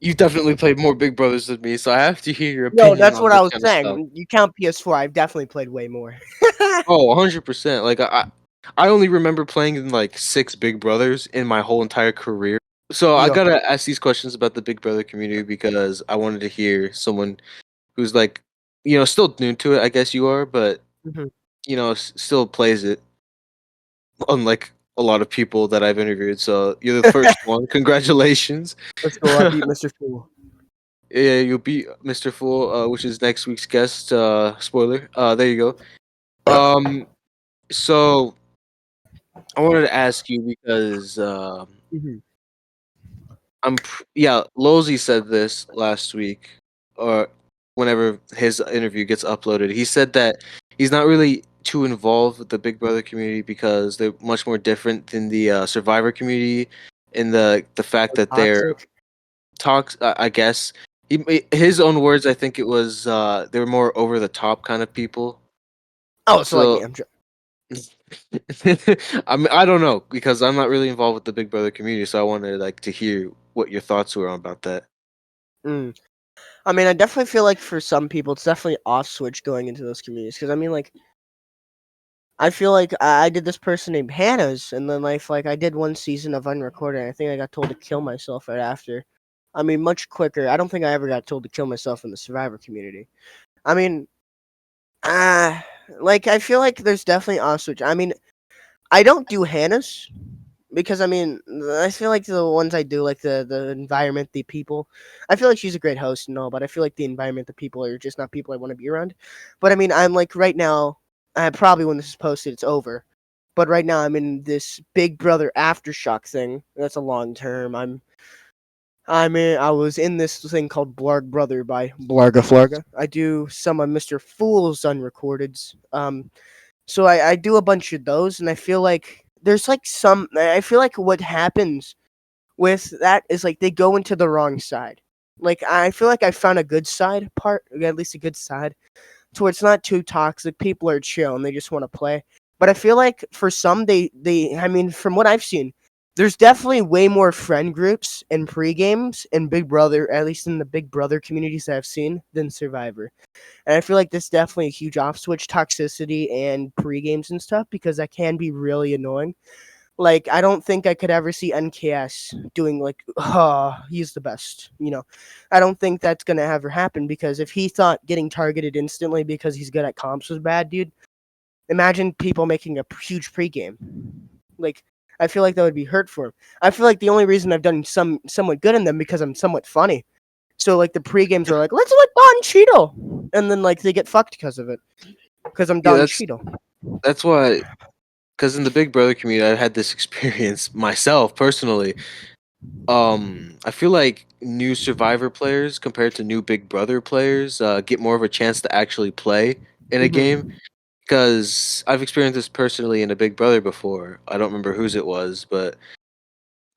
you definitely played more Big Brothers than me, so I have to hear your No, opinion that's on what I this was kind of stuff. saying. You count PS4, I've definitely played way more. Oh, 100%. Like I only remember playing in like 6 Big Brothers in my whole entire career. So I Yeah. gotta ask these questions about the Big Brother community because I wanted to hear someone who's like, still new to it. I guess you are, but Mhm. still plays it. Unlike a lot of people that I've interviewed, so you're the first one. Congratulations. Let's go. I beat Mr. Fool. Yeah, you'll beat Mr. Fool, which is next week's guest. Spoiler. There you go. So I wanted to ask you because Mhm. yeah, Losey said this last week, or whenever his interview gets uploaded. He said that he's not really too involved with the Big Brother community because they're much more different than the Survivor community, in the fact So that they're toxic. talks. I guess his own words. I think it was they were more over the top kind of people. Oh, so like me. So I'm sure. I mean, I don't know because I'm not really involved with the Big Brother community, so I wanted like to hear what your thoughts were about that. Mm. I mean, I definitely feel like for some people, it's definitely off switch going into those communities. Because I mean, like, I feel like I did this person named Hannah's, and then like I did one season of unrecorded. And I think I got told to kill myself right after. I mean, much quicker. I don't think I ever got told to kill myself in the Survivor community. I mean, ah, like I feel like there's definitely off switch. I mean, I don't do Hannah's because I mean, I feel like the ones I do, like the environment, the people. I feel like she's a great host and all, but I feel like the environment, the people are just not people I want to be around. But I mean, I'm like right now. Probably when this is posted, it's over. But right now, I'm in this Big Brother aftershock thing. That's a long term. I was in this thing called Blarg Brother by Blarga Flarga. I do some of Mr. Fool's unrecordeds. So I do a bunch of those, and I feel like there's like some. I feel like what happens with that is like they go into the wrong side. Like I feel like I found a good side part, at least a good side, to where it's not too toxic. People are chill and they just want to play. But I feel like for some, I mean, from what I've seen, there's definitely way more friend groups and pre-games in Big Brother, at least in the Big Brother communities that I've seen, than Survivor. And I feel like this is definitely a huge off switch toxicity and pre-games and stuff because that can be really annoying. Like, I don't think I could ever see NKS doing like, oh, he's the best. I don't think that's gonna ever happen because if he thought getting targeted instantly because he's good at comps was bad, dude, imagine people making a huge pregame. Like, I feel like that would be hurt for him. I feel like the only reason I've done somewhat good in them because I'm somewhat funny. So like the pre-games are like, let's let Don Cheadle, and then like they get fucked because of it. Because I'm Yeah, Don Cheadle. that's why. Because in the Big Brother community, I've had this experience myself personally. I feel like new Survivor players compared to new Big Brother players get more of a chance to actually play in a game. Mm-hmm. Because I've experienced this personally in a Big Brother before. I don't remember whose it was, but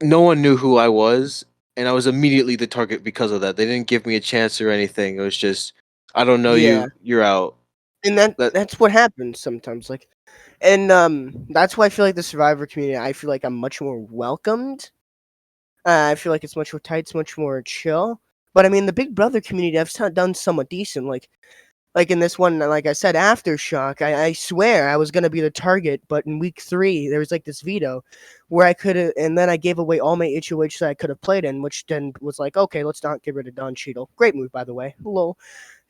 no one knew who I was, and I was immediately the target because of that. They didn't give me a chance or anything. It was just, I don't know Yeah, you, you're out. and that That that's what happens sometimes. Like, and that's why I feel like the Survivor community. I feel like I'm much more welcomed. I feel like it's much more tight, it's much more chill. But I mean, the Big Brother community, done somewhat decent. Like in this one, like I said, Aftershock, I swear I was gonna be the target, but in week 3 there was like this veto where I could have, and then I gave away all my HOH that I could have played in, which then was like, okay, let's not get rid of Don Cheadle. Great move, by the way. Lol.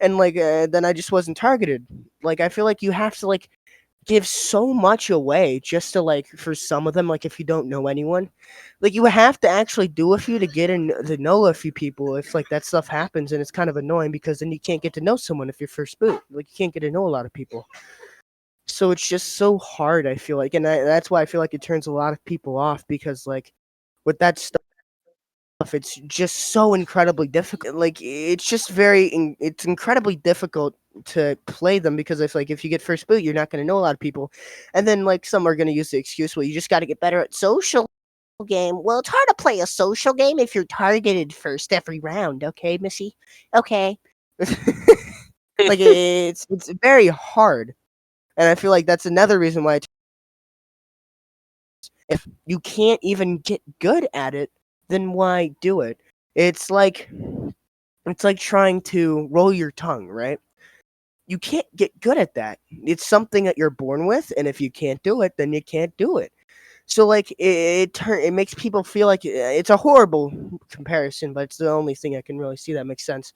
And like then I just wasn't targeted. Like I feel like you have to like give so much away just to like for some of them, like if you don't know anyone, like you have to actually do a few to get in to know a few people if like that stuff happens, and it's kind of annoying because then you can't get to know someone if you're first boot, like you can't get to know a lot of people, so it's just so hard. I feel like, and that's why I feel like it turns a lot of people off because like with that stuff, it's just so incredibly difficult. Like it's just it's incredibly difficult to play them because if you get first boot, you're not going to know a lot of people, and then like some are going to use the excuse, well, you just got to get better at social game. Well, it's hard to play a social game if you're targeted first every round. Okay, Missy. Okay. Like it's very hard, and I feel like that's another reason why if you can't even get good at it, then why do it? It's like It's like trying to roll your tongue, right? You can't get good at that. It's something that you're born with, and if you can't do it, then you can't do it. So like it makes people feel like it's a horrible comparison, but it's the only thing I can really see that makes sense.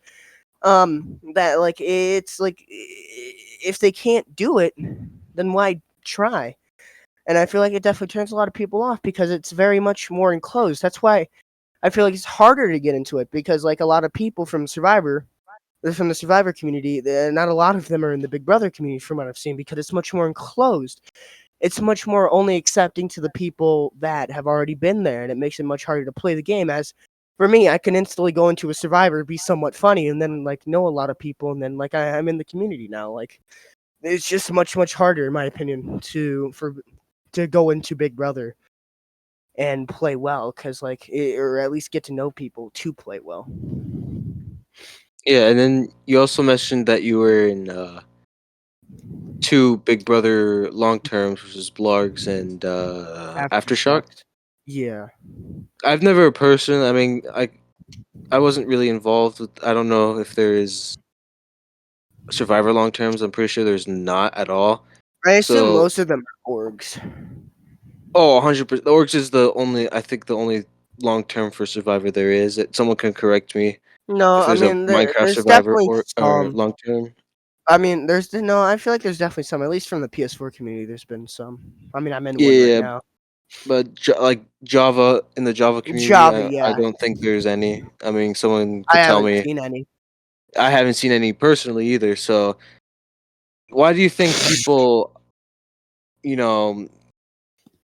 That like it's like if they can't do it, then why try? And I feel like it definitely turns a lot of people off because it's very much more enclosed. That's why I feel like it's harder to get into it because like a lot of people from the Survivor community, not a lot of them are in the Big Brother community from what I've seen because it's much more enclosed. It's much more only accepting to the people that have already been there, and it makes it much harder to play the game. As for me, I can instantly go into a Survivor, be somewhat funny, and then like know a lot of people, and then like I'm in the community now. Like it's just much harder, in my opinion, to go into Big Brother and play well, because or at least get to know people to play well. Yeah, and then you also mentioned that you were in two Big Brother long terms, which is Blargs and Aftershock. Aftershocks. Yeah. I've never personally. I mean, I wasn't really involved with. I don't know if there is Survivor long terms. I'm pretty sure there's not at all. I assume So, most of them are orgs. oh, 100%. The Orcs is the only. I think the only long term for Survivor there is. Someone can correct me No, if I there's a mean Minecraft there's Survivor definitely or some. long term. I mean, there's no. I feel like there's definitely some. At least from the PS4 community, there's been some. I mean, I'm in one right Yeah, now. but like Java in the Java community, Java, I yeah. don't think there's any. I mean, someone I could tell haven't me. seen any. I haven't seen any personally either. So, why do you think people, you know,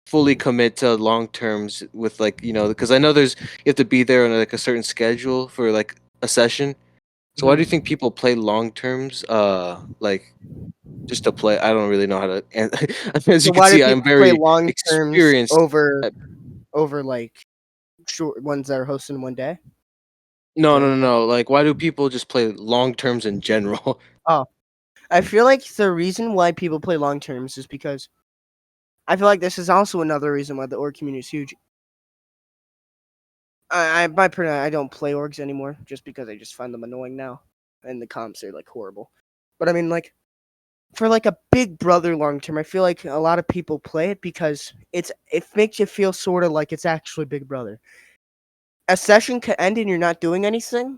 fully commit to long terms with like because I know you have to be there on like a certain schedule for like a session. So why do you think Mhm. people play long terms? Like just to play. I don't really know how to. And as So you can why do see, I'm people play very long terms experienced. over like short ones that are hosted in one day? Is No, that what no, no, you meant? no. Like, why do people just play long terms in general? Oh, I feel like the reason why people play long terms is because I feel like this is also another reason why the org community is huge. I don't play orgs anymore just because I just find them annoying now, and the comps are like horrible. But I mean, like for like a Big Brother long term, I feel like a lot of people play it because it makes you feel sort of like it's actually Big Brother. A session could end and you're not doing anything,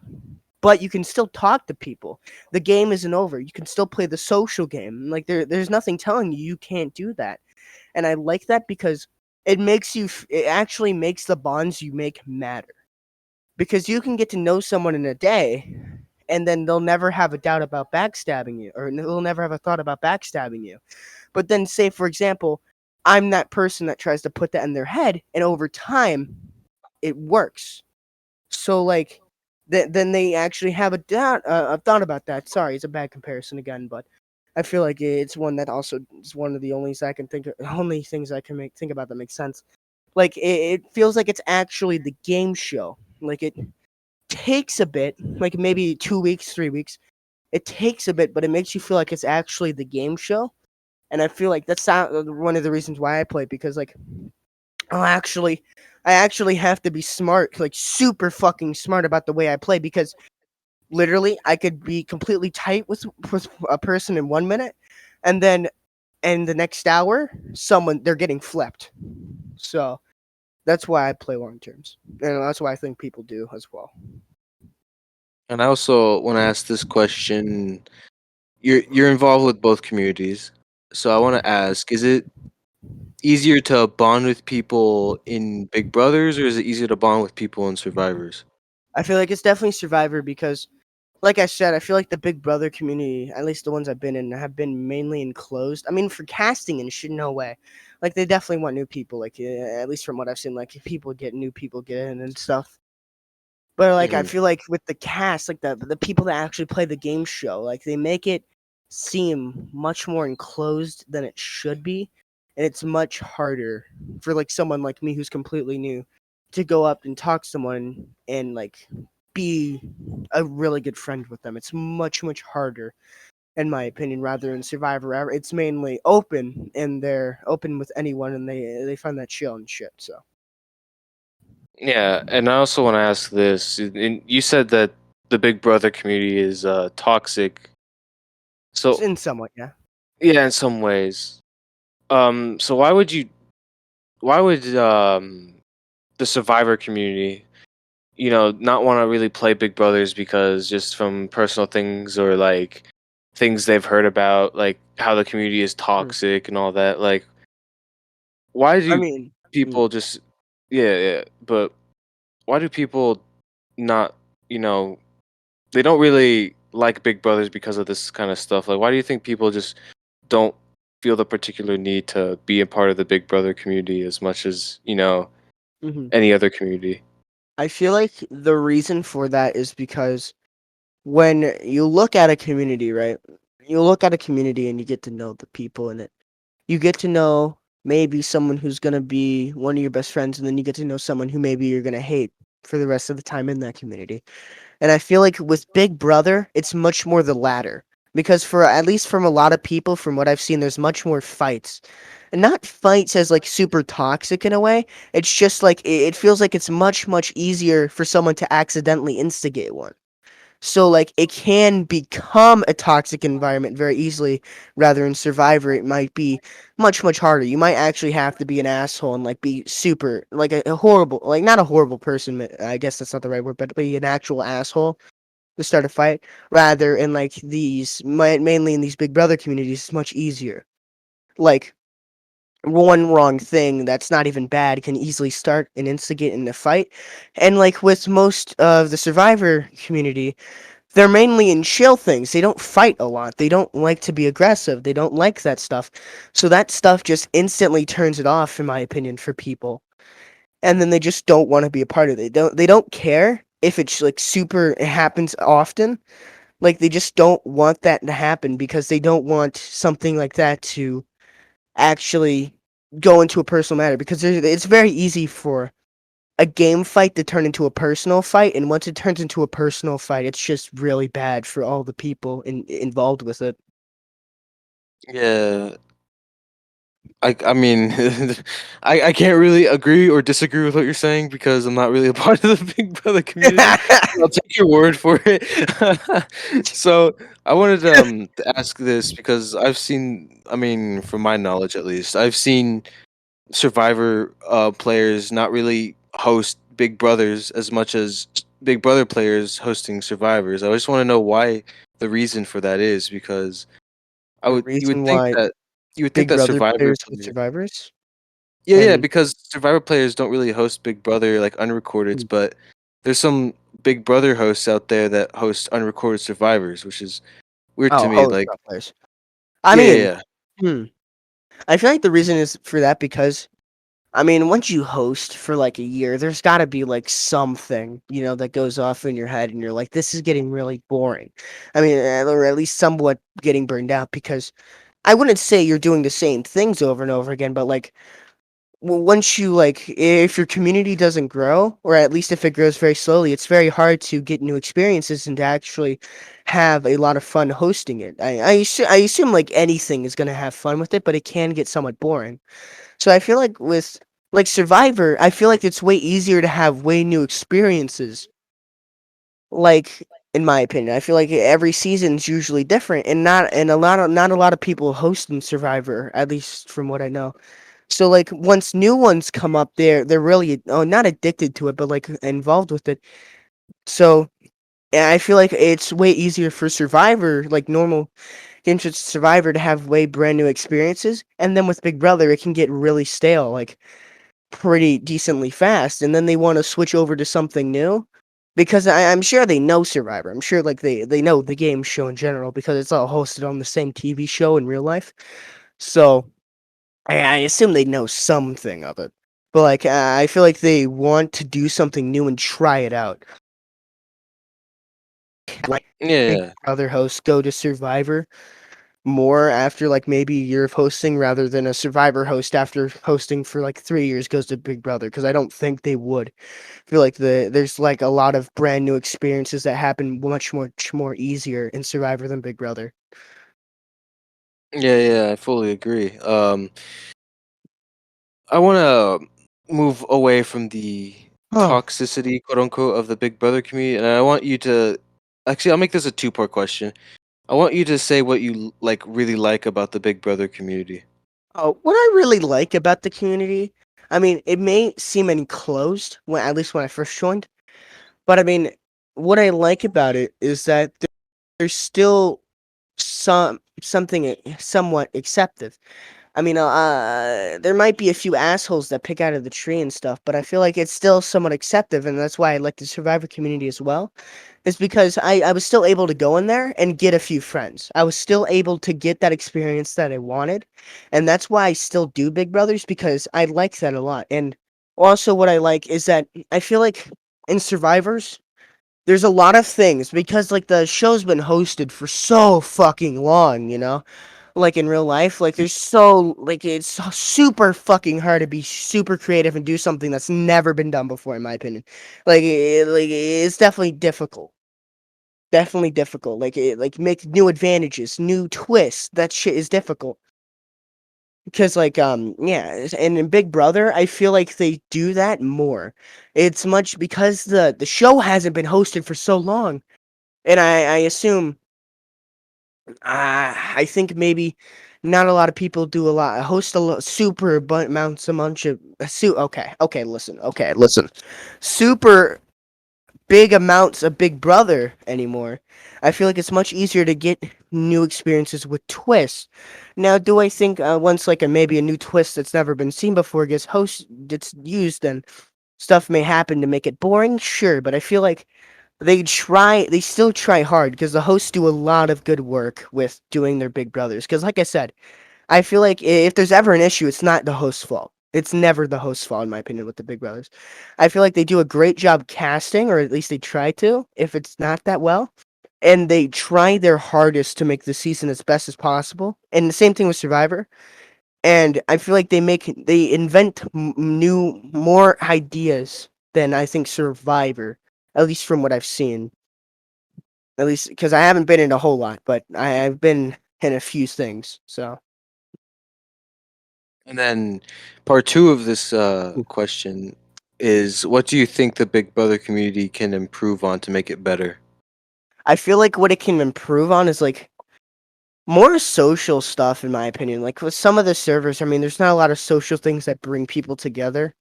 but you can still talk to people. The game isn't over. You can still play the social game. Like there's nothing telling you can't do that. And I like that because it actually makes the bonds you make matter. Because you can get to know someone in a day and then they'll never have a doubt about backstabbing you or they'll never have a thought about backstabbing you. But then say for example, I'm that person that tries to put that in their head and over time it works. So like then they actually have a thought about that. Sorry, it's a bad comparison again, but I feel like it's one that also is one of the only things I can think of, only things I can think about that makes sense. Like it feels like it's actually the game show. Like it takes a bit, like maybe 2 weeks, 3 weeks. It takes a bit, but it makes you feel like it's actually the game show. And I feel like that's one of the reasons why I play because like I'll actually I actually have to be smart, like super fucking smart about the way I play because literally I could be completely tight with a person in 1 minute and then in the next hour they're getting flipped. So that's why I play long terms. And that's why I think people do as well. And I also want to ask this question. You're involved with both communities, so I want to ask: is it easier to bond with people in Big Brothers, or is it easier to bond with people in Survivors? I feel like it's definitely Survivor because like I said, I feel like the Big Brother community, at least the ones I've been in, have been mainly enclosed. I mean, for casting and shit, no way. Like they definitely want new people. Like at least from what I've seen, like if new people get in and stuff. But like I Hmm. feel like with the cast, like the people that actually play the game show, like they make it seem much more enclosed than it should be, and it's much harder for like someone like me who's completely new to go up and talk to someone and like be a really good friend with them. It's much harder in my opinion rather than Survivor. It's mainly open and they're open with anyone and they find that chill and shit. So Yeah, and I also want to ask this. You said that the Big Brother community is toxic. So in somewhat, yeah. yeah, in some ways. So why would the Survivor community, not want to really play Big Brothers because just from personal things or like things they've heard about, like how the community is Hmm. toxic and all that. Like, why I do mean, hmm. people just, yeah, yeah, but why do people not, you know, they don't really like Big Brothers because of this kind of stuff? Like, why do you think people just don't feel the particular need to be a part of the Big Brother community as much as, Hmm. any other community? I feel like the reason for that is because when you look at a community, right? You look at a community and you get to know the people in it. You get to know maybe someone who's going to be one of your best friends, and then you get to know someone who maybe you're going to hate for the rest of the time in that community. And I feel like with Big Brother, it's much more the latter because for at least from a lot of people, from what I've seen, there's much more fights, and not fights as like super toxic in a way. It's just like it feels like it's much easier for someone to accidentally instigate one. So like it can become a toxic environment very easily. Rather in Survivor, it might be much harder. You might actually have to be an asshole and like be super like a horrible, like not a horrible person. I guess that's not the right word, but be an actual asshole to start a fight. Rather in like these mainly in these Big Brother communities, it's much easier. Like one wrong thing that's not even bad can easily start and instigate in a fight. And like with most of the Survivor community, they're mainly in chill things. They don't fight a lot. They don't like to be aggressive. They don't like that stuff. So that stuff just instantly turns it off, in my opinion, for people. And then they just don't want to be a part of it. They don't care if it's like super it happens often. Like they just don't want that to happen because they don't want something like that to actually go into a personal matter, because it's very easy for a game fight to turn into a personal fight, and once it turns into a personal fight, it's just really bad for all the people involved with it. Yeah, I mean, I can't really agree or disagree with what you're saying because I'm not really a part of the Big Brother community. I'll take your word for it. So I wanted to ask this because I've seen, I mean, from my knowledge at least, I've seen Survivor players not really host Big Brothers as much as Big Brother players hosting Survivors. I just want to know why the reason for that is because The you would reason think why that Big Brother Survivor players with players. survivors Yeah, and because Survivor players don't really host Big Brother like unrecordeds, mm, but there's some Big Brother hosts out there that host unrecorded Survivors, which is weird to oh, me. host Like, not players. I yeah, yeah, mean, yeah. hmm, I feel like the reason is for that because I mean, once you host for like a year, there's got to be like something, that goes off in your head, and you're like, this is getting really boring. I mean, or at least somewhat getting burned out, because I wouldn't say you're doing the same things over and over again, but like once you like, if your community doesn't grow, or at least if it grows very slowly, it's very hard to get new experiences and to actually have a lot of fun hosting it. I assume like anything is gonna have fun with it, but it can get somewhat boring. So I feel like with like Survivor, I feel like it's way easier to have way new experiences. Like in my opinion, I feel like every season's usually different, and not a lot of people host in Survivor, at least from what I know. So like once new ones come up, they're really not addicted to it, but like involved with it. So I feel like it's way easier for Survivor, like normal games with Survivor, to have way brand new experiences, and then with Big Brother, it can get really stale. Like pretty decently fast, and then they want to switch over to something new because I'm sure they know Survivor. I'm sure like they know the game show in general because it's all hosted on the same TV show in real life. So I assume they know something of it. But like I feel like they want to do something new and try it out. Like Big Yeah. Brother hosts go to Survivor more after like maybe a year of hosting, rather than a Survivor host after hosting for like 3 years goes to Big Brother, because I don't think they would. I feel like there's like a lot of brand new experiences that happen much more easier in Survivor than Big Brother. Yeah, yeah, I fully agree. I want to move away from the Oh, toxicity, quote unquote, of the Big Brother community, and I want you to actually, I'll make this a two-part question. I want you to say what you like really like about the Big Brother community. oh, what I really like about the community, I mean, it may seem enclosed when at least when I first joined, but I mean, what I like about it is that there's still something somewhat accepted. I mean, there might be a few assholes that pick out of the tree and stuff, but I feel like it's still somewhat acceptive, and that's why I like the Survivor community as well. Is because I was still able to go in there and get a few friends. I was still able to get that experience that I wanted, and that's why I still do Big Brothers, because I like that a lot. And also, what I like is that I feel like in Survivors, there's a lot of things because like the show's been hosted for so fucking long, like in real life, like there's so like it's super fucking hard to be super creative and do something that's never been done before, in my opinion. Like it's definitely difficult. definitely difficult. Like it like make new advantages, new twists. That shit is difficult. Because like yeah, and in Big Brother, I feel like they do that more. It's much because the show hasn't been hosted for so long, and I assume I think maybe not a lot of people do a lot host super amounts a bunch of listen, super big amounts of Big Brother anymore. I feel like it's much easier to get new experiences with twists. Now, do I think once like maybe a new twist that's never been seen before gets used, then stuff may happen to make it boring? Sure, but I feel like they still try hard because the hosts do a lot of good work with doing their Big Brothers. Because like I said, I feel like if there's ever an issue, it's not the host's fault. It's never the host's fault, in my opinion, with the Big Brothers. I feel like they do a great job casting, or at least they try to, if it's not that well. And they try their hardest to make the season as best as possible. And the same thing with Survivor. And I feel like they invent new, more ideas than I think Survivor, at least from what I've seen. At least because I haven't been in a whole lot, but I've been in a few things. So. And then part two of this question is, what do you think the Big Brother community can improve on to make it better? I feel like what it can improve on is like more social stuff, in my opinion. Like with some of the servers, I mean, there's not a lot of social things that bring people together.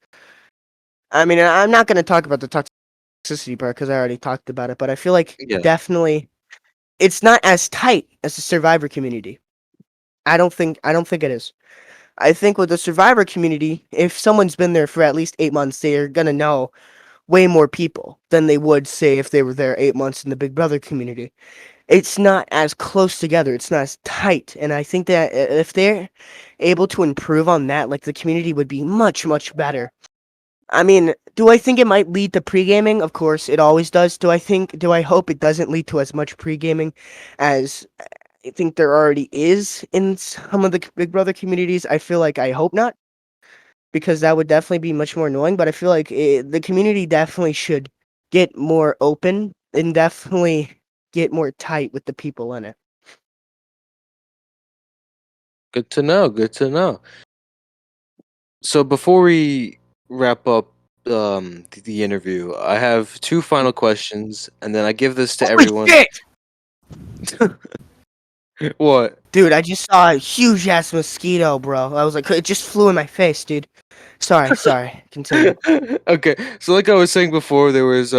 I mean, I'm not going to talk about the toxicity part because I already talked about it, but I feel like Yeah. definitely it's not as tight as the Survivor community. I don't think it is. I think with the Survivor community, if someone's been there for at least 8 months, they're gonna know way more people than they would say if they were there 8 months in the Big Brother community. It's not as close together. It's not as tight. And I think that if they're able to improve on that, like the community would be much, much better. I mean, do I think it might lead to pre-gaming? Of course, it always does. Do I hope it doesn't lead to as much pre-gaming as I think there already is in some of the Big Brother communities? I hope not, because that would definitely be much more annoying. But I feel like the community definitely should get more open and definitely get more tight with the people in it. Good to know. Good to know. So before we wrap up the interview, I have two final questions, and then I give this to Holy everyone. shit! What? Dude, I just saw a huge ass mosquito, bro. I was like, it just flew in my face, dude. Sorry. Continue. Okay, so like I was saying before, there was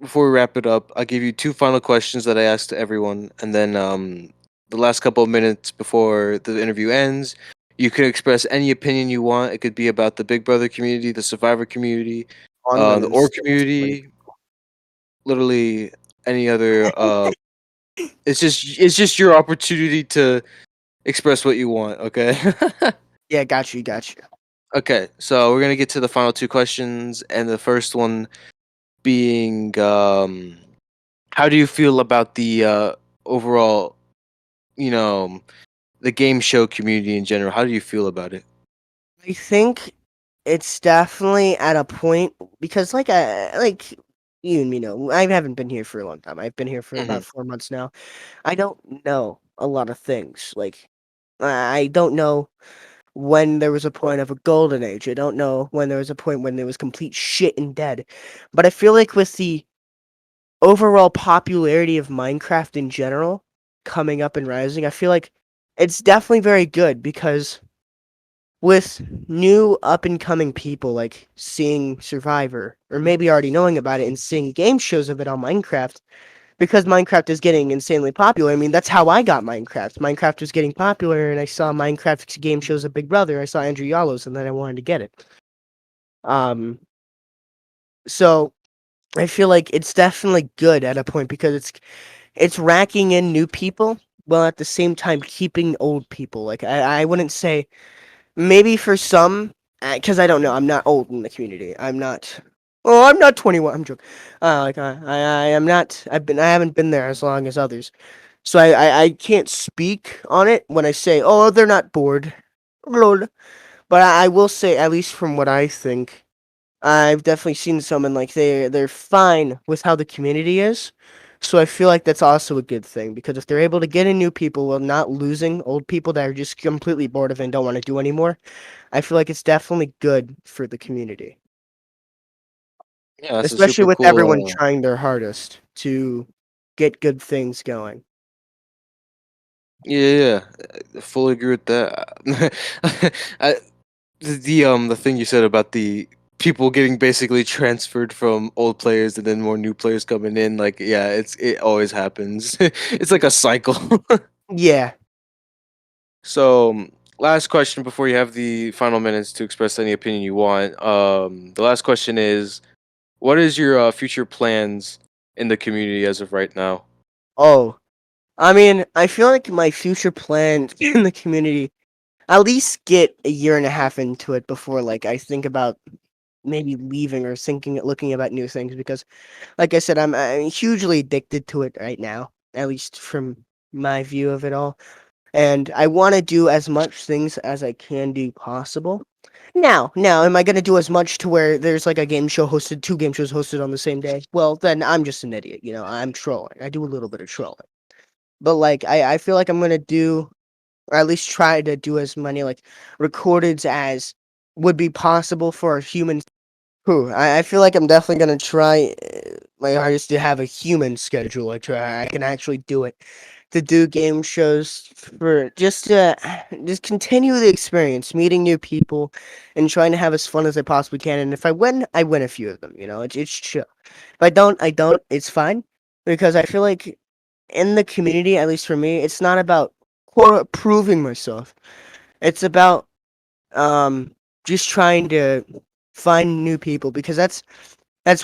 before we wrap it up, I give you two final questions that I asked to everyone, and then the last couple of minutes before the interview ends, you can express any opinion you want. It could be about the Big Brother community, the Survivor community, I'm the gonna Org skip this link. community, literally any other. It's just your opportunity to express what you want. Okay. Yeah, got you. Okay, so we're gonna get to the final two questions, and the first one being, how do you feel about the overall, you know, the game show community in general? How do you feel about it? I think it's definitely at a point because, like you and me know, I haven't been here for a long time. I've been here for Hmm. about 4 months now. I don't know a lot of things. Like, I don't know when there was a point of a golden age. I don't know when there was a point when there was complete shit and dead. But I feel like with the overall popularity of Minecraft in general coming up and rising, I feel like it's definitely very good because with new up and coming people like seeing Survivor or maybe already knowing about it and seeing game shows of it on Minecraft because Minecraft is getting insanely popular. I mean, that's how I got Minecraft. Minecraft was getting popular and I saw Minecraft game shows of Big Brother. I saw Andrew Yalos and then I wanted to get it. Um so I feel like it's definitely good at a point because it's racking in new people while at the same time keeping old people. Like I wouldn't say maybe for some because I don't know. I'm not old in the community. I'm not. Oh, I'm not 21. I'm joking. I am not. I haven't been there as long as others, so I can't speak on it when I say oh they're not bored, lol. But I will say at least from what I think, I've definitely seen some and like they're fine with how the community is. So I feel like that's also a good thing because if they're able to get in new people while not losing old people that are just completely bored of it and don't want to do anymore, I feel like it's definitely good for the community. Yeah, that's a Especially super with everyone cool. trying their hardest to get good things going. Yeah, I fully agree with that. I, the thing you said about the people getting basically transferred from old players and then more new players coming in, like yeah, it always happens. It's like a cycle. Yeah. So, last question before you have the final minutes to express any opinion you want. The last question is, what is your future plans in the community as of right now? Oh, I mean, I feel like my future plan in the community, at least get a year and a half into it before like I think about maybe leaving or thinking looking about new things because like I said, I'm hugely addicted to it right now, at least from my view of it all. And I want to do as much things as I can do possible. Now, am I going to do as much to where there's like a game show hosted, two game shows hosted on the same day? Well, then I'm just an idiot. I'm trolling. I do a little bit of trolling. But like, I feel like I'm going to do, or at least try to do as many like recordeds as would be possible for a human. I feel like I'm definitely going to try my hardest to have a human schedule. I can actually do it to do game shows for just to just continue the experience, meeting new people, and trying to have as fun as I possibly can. And if I win a few of them. It's chill. If I don't, I don't. It's fine because I feel like in the community, at least for me, it's not about proving myself. It's about um just trying to find new people because that's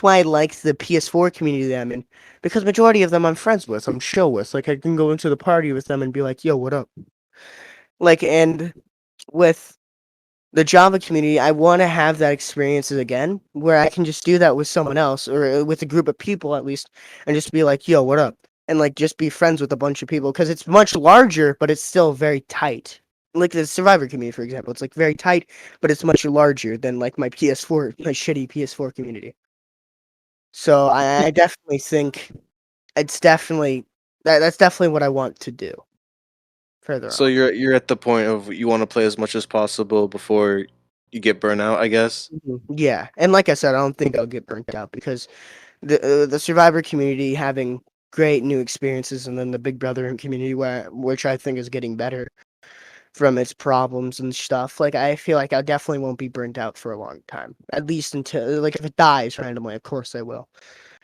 why I like the PS4 community that I'm in. Because majority of them I'm friends with, I'm chill with. Like I can go into the party with them and be like, "Yo, what up?" Like, and with the Java community, I want to have that experiences again, where I can just do that with someone else or with a group of people at least, and just be like, "Yo, what up?" And like just be friends with a bunch of people because it's much larger, but it's still very tight. Like the Survivor community, for example, it's like very tight, but it's much larger than like my PS4, my shitty PS4 community. So I definitely think it's definitely that's definitely what I want to do further So on. you're at the point of you want to play as much as possible before you get burnt out, I guess. Yeah, and like I said, I don't think I'll get burnt out because the Survivor community having great new experiences, and then the Big Brother community, which I think is getting better from its problems and stuff. Like I feel like I definitely won't be burnt out for a long time, at least until like if it dies randomly. Of course I will.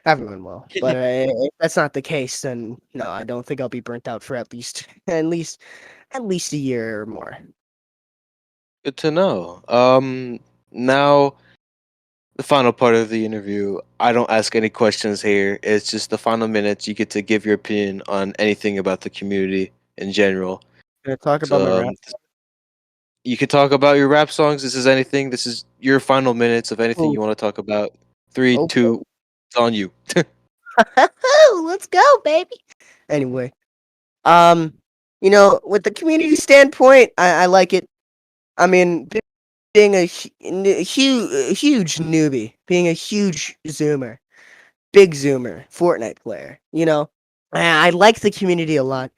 Everyone will, but if that's not the case, then no, I don't think I'll be burnt out for at least at least a year or more. Good to know. Now the final part of the interview. I don't ask any questions here. It's just the final minutes. You get to give your opinion on anything about the community in general. Gonna talk about my So rap. you could talk about your rap songs. This is anything. This is your final minutes of anything Ooh, you want to talk about. Three, okay. two, it's on you. Let's go, baby. Anyway, um, with the community standpoint, I like it. I mean, being huge newbie, being a huge zoomer, big zoomer, Fortnite player, I like the community a lot.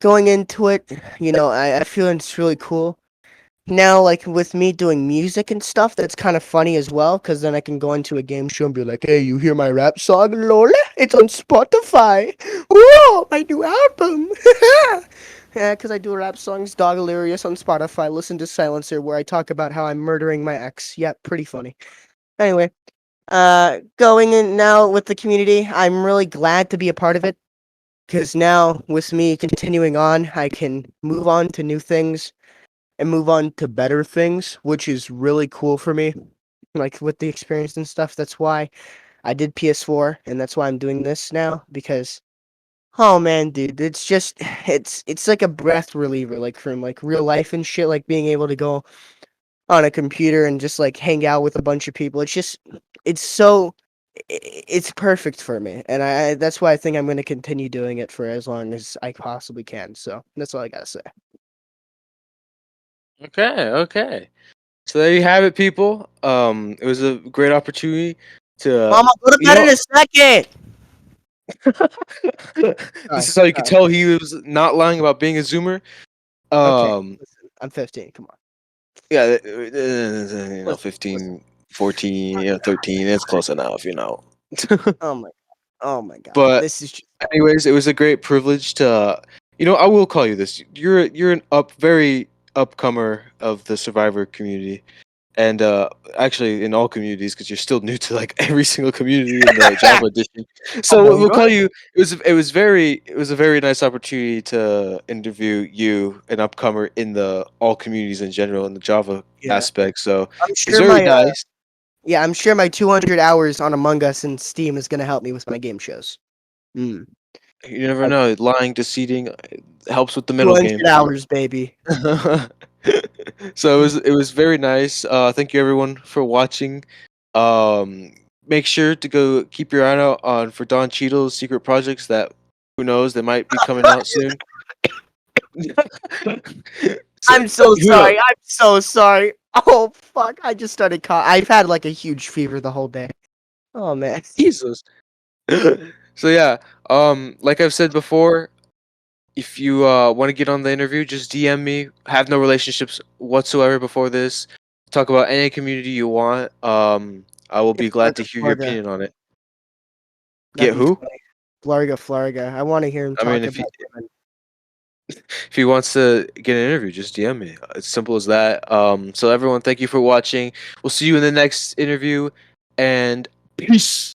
Going into it, I feel it's really cool. Now, like with me doing music and stuff, that's kind of funny as well, because then I can go into a game show and be like, "Hey, you hear my rap song, Lola? It's on Spotify. Whoa, my new album!" Yeah, because I do rap songs, Dog Illyrious on Spotify. Listen to Silencer, where I talk about how I'm murdering my ex. Yeah, pretty funny. Anyway, going in now with the community, I'm really glad to be a part of it, because now with me continuing on, I can move on to new things and move on to better things, which is really cool for me. Like with the experience and stuff. That's why I did PS4 and that's why I'm doing this now because oh man, dude, it's just it's like a breath reliever like from like real life and shit like being able to go on a computer and just like hang out with a bunch of people. It's so it's perfect for me. And I that's why I think I'm going to continue doing it for as long as I possibly can. So, that's all I got to say. Okay, okay. So there you have it, people. It was a great opportunity to, Mama, go to you bed know, in a second. This is how you could tell he was not lying about being a Zoomer. Okay, listen, I'm 15. Come on. Yeah, 15, 14, 13. It's close enough, Oh my, oh my God. But This is just, anyways, it was a great privilege to, I will call you this. You're an very upcomer of the Survivor community, and actually in all communities because you're still new to like every single community in the Java edition. So oh my we'll God. call you. It was a very nice opportunity to interview you, an upcomer in the all communities in general in the Java Yeah, aspect. So I'm it's sure very my nice. yeah, I'm sure my 200 hours on Among Us and Steam is gonna help me with my game shows. Mm. You never Like know. Lying, deceiving helps with the middle 200 game. hours, baby. So it was very nice. Thank you everyone for watching. Make sure to go keep your eye out on for Don Cheadle's secret projects that who knows they might be coming out soon. So, I'm so who knows? sorry. I'm so sorry. Oh fuck! I just started. I've had like a huge fever the whole day. Oh man. Jesus. So yeah, like I've said before, if you want to get on the interview, just DM me. Have no relationships whatsoever before this. Talk about any community you want. I will be glad to Florga, hear your Florga. opinion on it. That'd Get be who? funny. Florga, Florga. I want to hear him I mean, talk about women. if he wants to get an interview, just DM me. It's simple as that. So everyone, thank you for watching. We'll see you in the next interview, and peace.